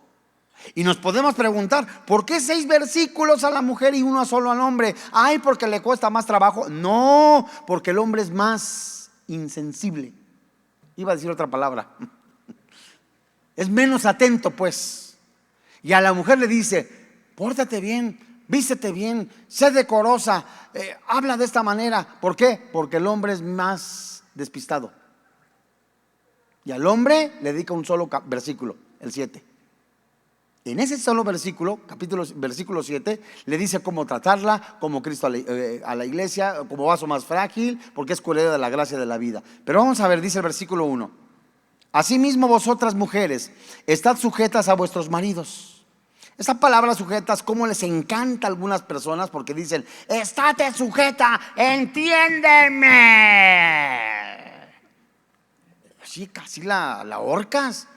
Y nos podemos preguntar, ¿por qué 6 versículos a la mujer y uno solo al hombre? Ay, porque le cuesta más trabajo. No, porque el hombre es más insensible. Iba a decir otra palabra. Es menos atento, pues. Y a la mujer le dice, pórtate bien, vístete bien, sé decorosa, habla de esta manera. ¿Por qué? Porque el hombre es más despistado. Y al hombre le dedica un solo versículo, el 7. En ese solo versículo, versículo 7, le dice cómo tratarla, como Cristo a la iglesia, como vaso más frágil, porque es coheredera de la gracia de la vida. Pero vamos a ver, dice el versículo 1. Asimismo vosotras mujeres, estad sujetas a vuestros maridos. Esa palabra sujetas, como les encanta a algunas personas, porque dicen, estate sujeta, entiéndeme. Así casi la ahorcas.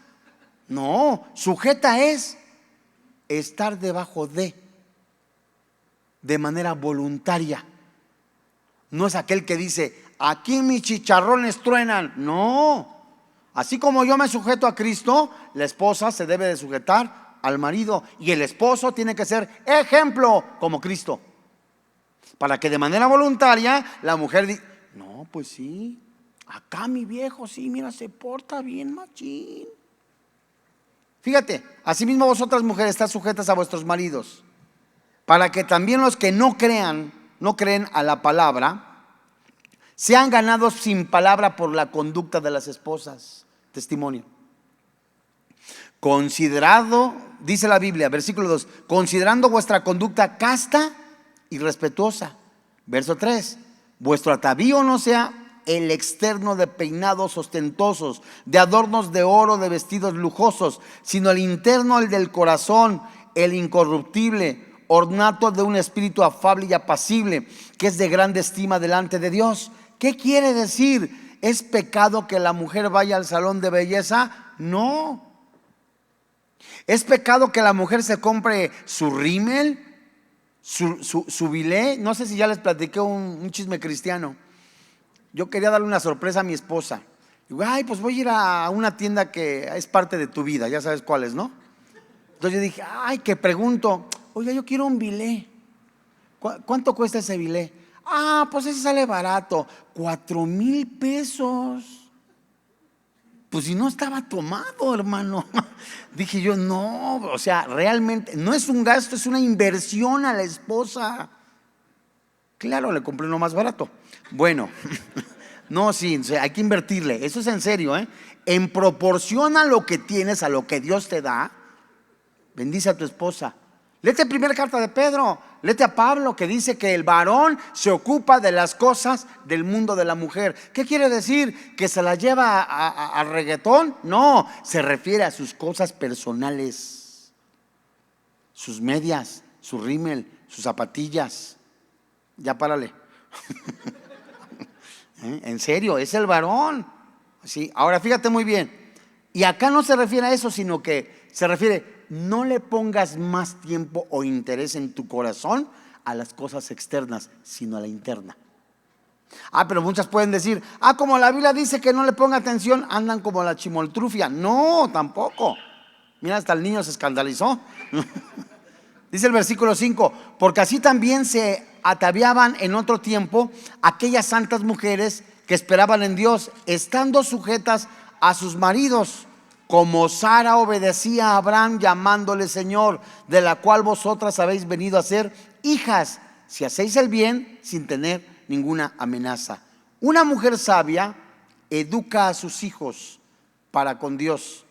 No, sujeta es estar debajo de manera voluntaria. No es aquel que dice, aquí mis chicharrones truenan. No, así como yo me sujeto a Cristo, la esposa se debe de sujetar al marido, y el esposo tiene que ser ejemplo como Cristo, para que de manera voluntaria la mujer diga, no, pues sí, acá mi viejo, sí, mira, se porta bien machín. Fíjate, asimismo vosotras mujeres están sujetas a vuestros maridos, para que también los que no creen a la palabra, sean ganados sin palabra por la conducta de las esposas. Testimonio. Considerado, dice la Biblia, versículo 2, considerando vuestra conducta casta y respetuosa. Verso 3, vuestro atavío no sea el externo de peinados ostentosos, de adornos de oro, de vestidos lujosos, sino el interno, el del corazón, el incorruptible, ornato de un espíritu afable y apacible, que es de grande estima delante de Dios. ¿Qué quiere decir? ¿Es pecado que la mujer vaya al salón de belleza? No. ¿Es pecado que la mujer se compre su rímel, su bilé? No sé si ya les platiqué un chisme cristiano. Yo quería darle una sorpresa a mi esposa. Digo, ay, pues voy a ir a una tienda que es parte de tu vida, ya sabes cuál es, ¿no? Entonces yo dije, ay, que pregunto, oiga, yo quiero un bilé. ¿Cuánto cuesta ese bilé? Ah, pues ese sale barato, 4,000 pesos. Pues si no estaba tomado, hermano. Dije yo, no, o sea, realmente no es un gasto, es una inversión a la esposa. Claro, le compré uno más barato. Bueno, no, sí, hay que invertirle, eso es en serio, en proporción a lo que tienes, a lo que Dios te da, bendice a tu esposa. Léete la primera carta de Pedro, léete a Pablo, que dice que el varón se ocupa de las cosas del mundo de la mujer. ¿Qué quiere decir? ¿Que se la lleva al reggaetón? No, se refiere a sus cosas personales, sus medias, su rímel, sus zapatillas. Ya párale. En serio, es el varón. Sí, ahora fíjate muy bien. Y acá no se refiere a eso, sino que se refiere, no le pongas más tiempo o interés en tu corazón a las cosas externas, sino a la interna. Pero muchas pueden decir, como la Biblia dice que no le ponga atención, andan como la chimoltrufia. No, tampoco. Mira, hasta el niño se escandalizó. Dice el versículo 5, porque así también se ataviaban en otro tiempo aquellas santas mujeres que esperaban en Dios, estando sujetas a sus maridos, como Sara obedecía a Abraham llamándole Señor, de la cual vosotras habéis venido a ser hijas, si hacéis el bien sin tener ninguna amenaza. Una mujer sabia educa a sus hijos para con Dios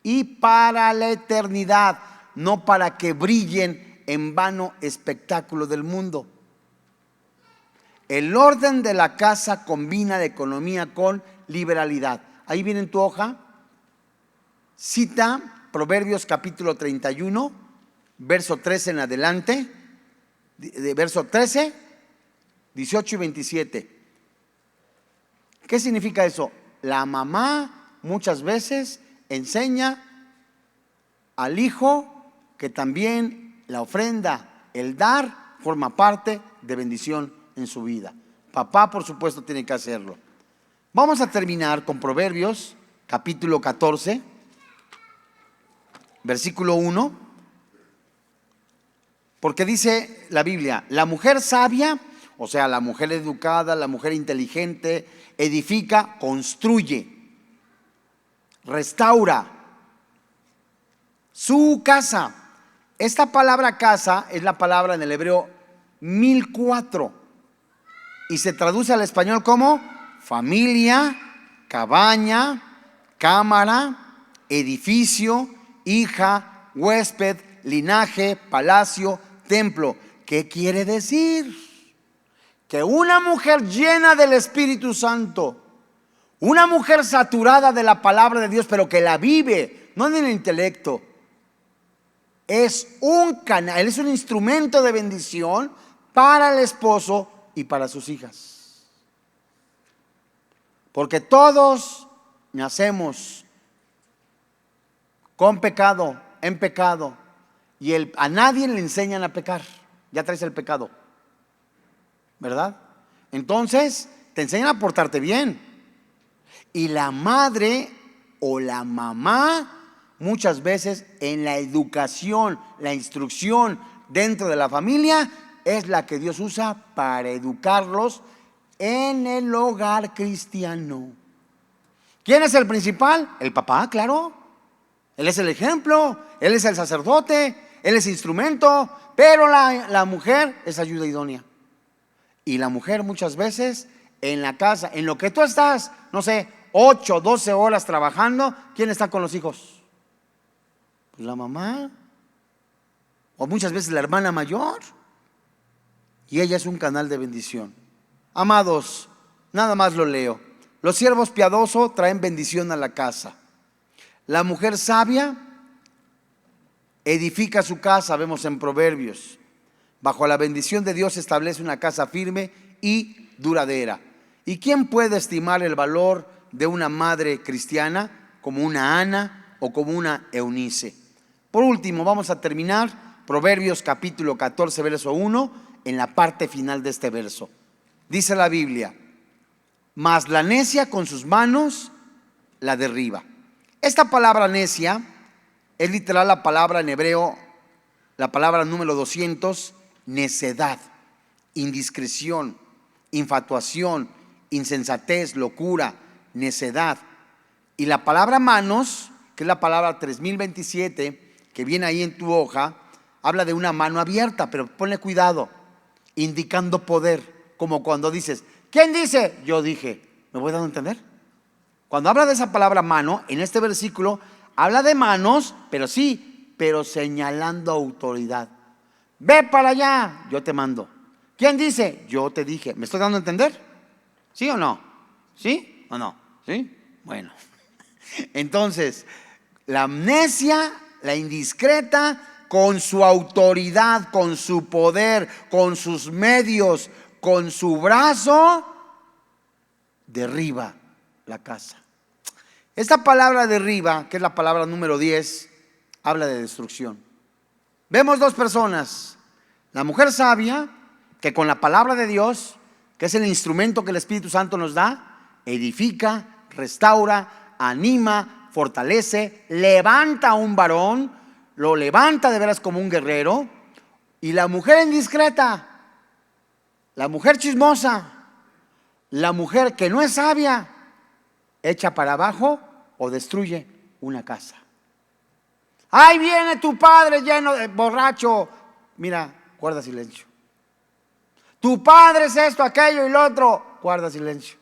y para la eternidad, no para que brillen en vano espectáculo del mundo. El orden de la casa combina la economía con liberalidad. Ahí viene en tu hoja, cita Proverbios capítulo 31, verso 3 en adelante. de verso 13, 18 y 27. ¿Qué significa eso? La mamá muchas veces enseña al hijo que también la ofrenda, el dar, forma parte de bendición en su vida. Papá, por supuesto, tiene que hacerlo. Vamos a terminar con Proverbios, capítulo 14, versículo 1, porque dice la Biblia: la mujer sabia, o sea, la mujer educada, la mujer inteligente, edifica, construye, restaura su casa. Esta palabra casa es la palabra en el hebreo 1004 y se traduce al español como familia, cabaña, cámara, edificio, hija, huésped, linaje, palacio, templo. ¿Qué quiere decir? Que una mujer llena del Espíritu Santo, una mujer saturada de la palabra de Dios, pero que la vive, no en el intelecto, es un canal, es un instrumento de bendición para el esposo y para sus hijas. Porque todos nacemos con pecado, en pecado, y a nadie le enseñan a pecar. Ya traes el pecado, ¿verdad? Entonces te enseñan a portarte bien. Y la madre o la mamá muchas veces en la educación, la instrucción dentro de la familia es la que Dios usa para educarlos en el hogar cristiano. ¿Quién es el principal? El papá, claro. Él es el ejemplo, él es el sacerdote, él es instrumento, pero la mujer es ayuda idónea. Y la mujer muchas veces en la casa, en lo que tú estás, no sé, 8, 12 horas trabajando, ¿quién está con los hijos? La mamá, o muchas veces la hermana mayor, y ella es un canal de bendición. Amados, nada más lo leo. Los siervos piadosos traen bendición a la casa. La mujer sabia edifica su casa, vemos en Proverbios. Bajo la bendición de Dios establece una casa firme y duradera. ¿Y quién puede estimar el valor de una madre cristiana como una Ana o como una Eunice? Por último, vamos a terminar Proverbios capítulo 14, verso 1, en la parte final de este verso. Dice la Biblia: mas la necia con sus manos la derriba. Esta palabra necia es literal la palabra en hebreo, la palabra número 200, necedad, indiscreción, infatuación, insensatez, locura, necedad. Y la palabra manos, que es la palabra 3027, que viene ahí en tu hoja, habla de una mano abierta, pero ponle cuidado, indicando poder, como cuando dices, ¿quién dice? Yo dije. ¿Me voy dando a entender? Cuando habla de esa palabra mano, en este versículo, habla de manos, pero sí, pero señalando autoridad. Ve para allá, yo te mando. ¿Quién dice? Yo te dije. ¿Me estoy dando a entender? ¿Sí o no? ¿Sí o no? ¿Sí? Bueno. Entonces, la amnesia, la indiscreta, con su autoridad, con su poder, con sus medios, con su brazo, derriba la casa. Esta palabra derriba, que es la palabra número 10, habla de destrucción. Vemos dos personas: la mujer sabia, que con la palabra de Dios, que es el instrumento que el Espíritu Santo nos da, edifica, restaura, anima, fortalece, levanta a un varón, lo levanta de veras como un guerrero. Y la mujer indiscreta, la mujer chismosa, la mujer que no es sabia, echa para abajo o destruye una casa. Ahí viene tu padre lleno de borracho. Mira, guarda silencio. Tu padre es esto, aquello y lo otro. Guarda silencio.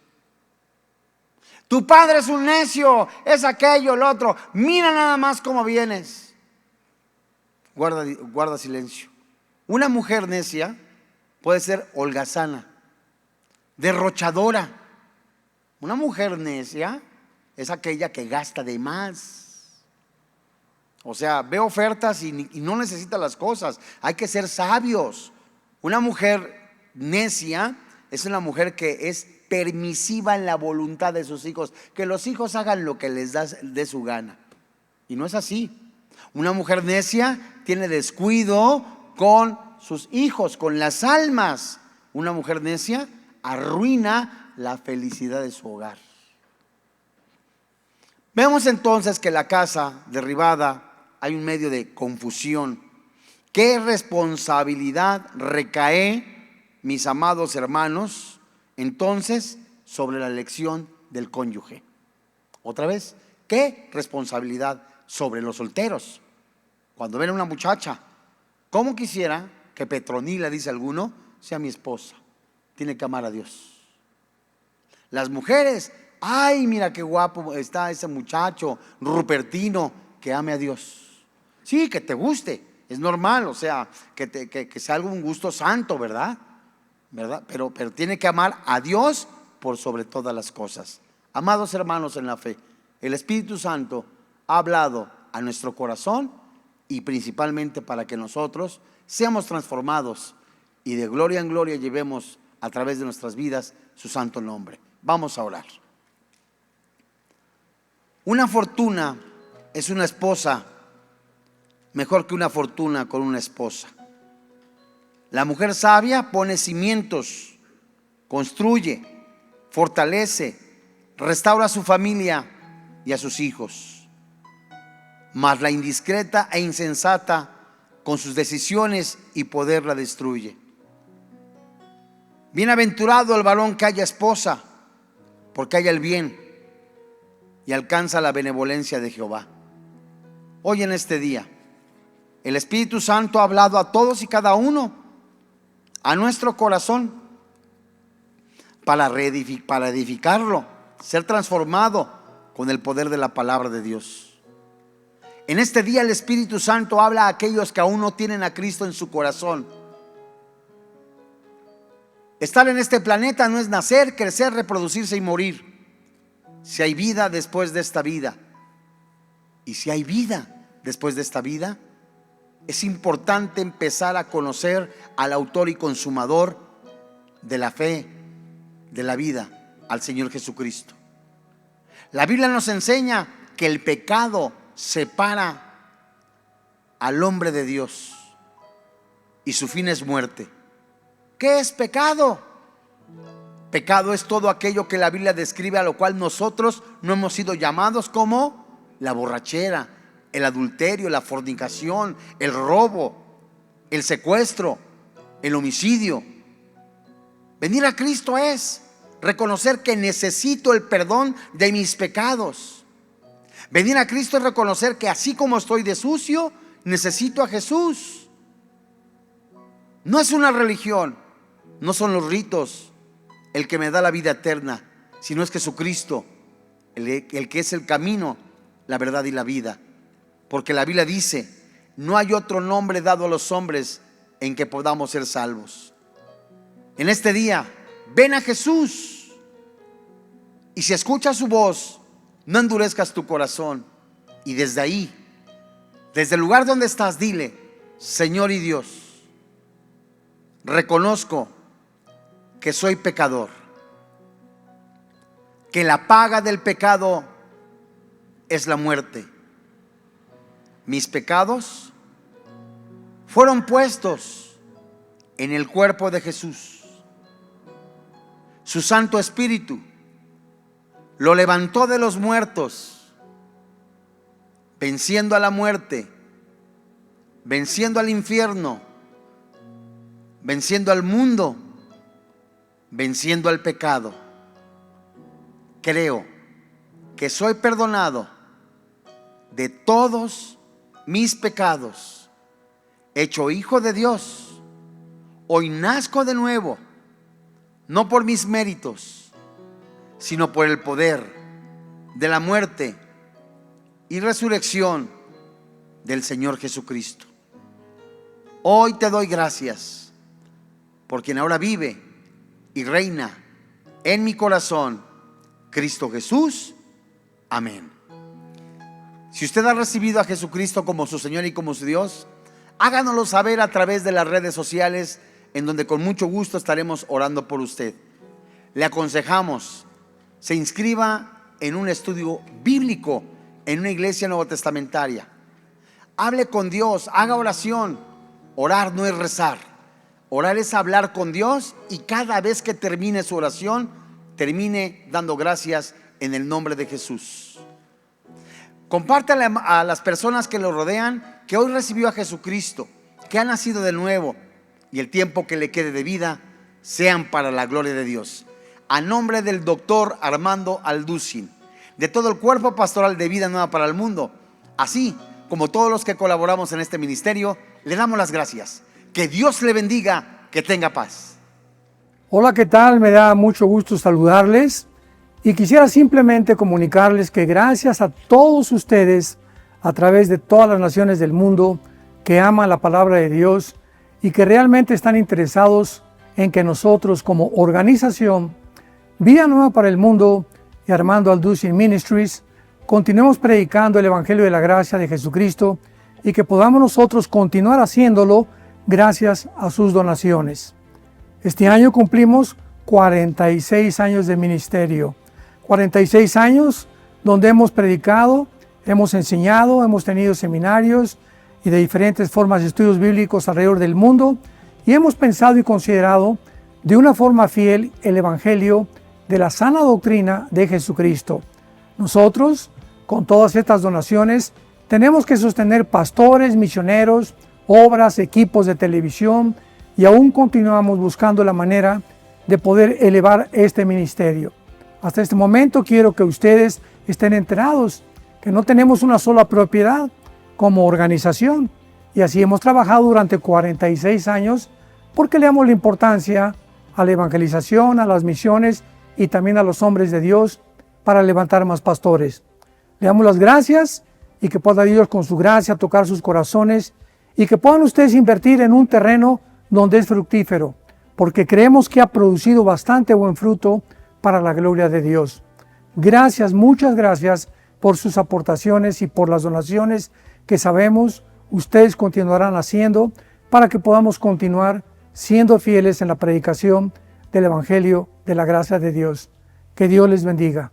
Tu padre es un necio, es aquello, lo otro. Mira nada más cómo vienes. Guarda silencio. Una mujer necia puede ser holgazana, derrochadora. Una mujer necia es aquella que gasta de más. O sea, ve ofertas y no necesita las cosas. Hay que ser sabios. Una mujer necia es una mujer que es permisiva en la voluntad de sus hijos, que los hijos hagan lo que les dé su gana. Y no es así. Una mujer necia tiene descuido con sus hijos, con las almas. Una mujer necia arruina la felicidad de su hogar. Vemos entonces que la casa derribada hay un medio de confusión. ¿Qué responsabilidad recae, mis amados hermanos, entonces sobre la elección del cónyuge? Otra vez, ¿qué responsabilidad sobre los solteros? Cuando ven a una muchacha, ¿cómo quisiera que Petronila, dice alguno, sea mi esposa? Tiene que amar a Dios. Las mujeres, ay, mira qué guapo está ese muchacho Rupertino, que ame a Dios. Sí, que te guste, es normal, o sea, que sea algo, un gusto santo, ¿verdad? Pero tiene que amar a Dios por sobre todas las cosas. Amados hermanos en la fe, el Espíritu Santo ha hablado a nuestro corazón y principalmente para que nosotros seamos transformados y de gloria en gloria llevemos a través de nuestras vidas su santo nombre. Vamos a orar. Una fortuna es una esposa mejor que una fortuna con una esposa. La mujer sabia pone cimientos, construye, fortalece, restaura a su familia y a sus hijos. Mas la indiscreta e insensata con sus decisiones y poder la destruye. Bienaventurado el varón que haya esposa, porque haya el bien y alcanza la benevolencia de Jehová. Hoy en este día, el Espíritu Santo ha hablado a todos y cada uno, a nuestro corazón, para edificarlo, ser transformado con el poder de la palabra de Dios. En este día el Espíritu Santo habla a aquellos que aún no tienen a Cristo en su corazón. Estar en este planeta no es nacer, crecer, reproducirse y morir. Si hay vida después de esta vida, y si hay vida después de esta vida, es importante empezar a conocer al autor y consumador de la fe, de la vida, al Señor Jesucristo. La Biblia nos enseña que el pecado separa al hombre de Dios y su fin es muerte. ¿Qué es pecado? Pecado es todo aquello que la Biblia describe, a lo cual nosotros no hemos sido llamados, como la borrachera, el adulterio, la fornicación, el robo, el secuestro, el homicidio. Venir a Cristo es reconocer que necesito el perdón de mis pecados. Venir a Cristo es reconocer que así como estoy de sucio, necesito a Jesús. No es una religión, no son los ritos el que me da la vida eterna, sino es Jesucristo, el que es el camino, la verdad y la vida. Porque la Biblia dice: no hay otro nombre dado a los hombres en que podamos ser salvos. En este día, ven a Jesús, y si escuchas su voz, no endurezcas tu corazón, y desde ahí, desde el lugar donde estás, dile: Señor y Dios, reconozco que soy pecador, que la paga del pecado es la muerte. Mis pecados fueron puestos en el cuerpo de Jesús. Su Santo Espíritu lo levantó de los muertos, venciendo a la muerte, venciendo al infierno, venciendo al mundo, venciendo al pecado. Creo que soy perdonado de todos mis pecados, hecho hijo de Dios. Hoy nazco de nuevo, no por mis méritos, sino por el poder de la muerte y resurrección del Señor Jesucristo. Hoy te doy gracias por quien ahora vive y reina en mi corazón, Cristo Jesús. Amén. Si usted ha recibido a Jesucristo como su Señor y como su Dios, háganoslo saber a través de las redes sociales en donde con mucho gusto estaremos orando por usted. Le aconsejamos, se inscriba en un estudio bíblico en una iglesia nuevo testamentaria. Hable con Dios, haga oración. Orar no es rezar. Orar es hablar con Dios, y cada vez que termine su oración, termine dando gracias en el nombre de Jesús. Compártale a las personas que lo rodean que hoy recibió a Jesucristo, que ha nacido de nuevo, y el tiempo que le quede de vida sean para la gloria de Dios. A nombre del doctor Armando Alducin, de todo el cuerpo pastoral de Vida Nueva para el Mundo, así como todos los que colaboramos en este ministerio, le damos las gracias. Que Dios le bendiga, que tenga paz. Hola, ¿qué tal? Me da mucho gusto saludarles y quisiera simplemente comunicarles que gracias a todos ustedes a través de todas las naciones del mundo que aman la palabra de Dios y que realmente están interesados en que nosotros como organización Vida Nueva para el Mundo y Armando Alducin Ministries continuemos predicando el Evangelio de la Gracia de Jesucristo y que podamos nosotros continuar haciéndolo gracias a sus donaciones. Este año cumplimos 46 años de ministerio, 46 años donde hemos predicado, hemos enseñado, hemos tenido seminarios y de diferentes formas de estudios bíblicos alrededor del mundo, y hemos pensado y considerado de una forma fiel el Evangelio de la sana doctrina de Jesucristo. Nosotros, con todas estas donaciones, tenemos que sostener pastores, misioneros, obras, equipos de televisión, y aún continuamos buscando la manera de poder elevar este ministerio. Hasta este momento quiero que ustedes estén enterados que no tenemos una sola propiedad como organización, y así hemos trabajado durante 46 años porque le damos la importancia a la evangelización, a las misiones y también a los hombres de Dios para levantar más pastores. Le damos las gracias y que pueda Dios con su gracia tocar sus corazones y que puedan ustedes invertir en un terreno donde es fructífero, porque creemos que ha producido bastante buen fruto para la gloria de Dios. Gracias, muchas gracias por sus aportaciones y por las donaciones que sabemos ustedes continuarán haciendo para que podamos continuar siendo fieles en la predicación del Evangelio de la gracia de Dios. Que Dios les bendiga.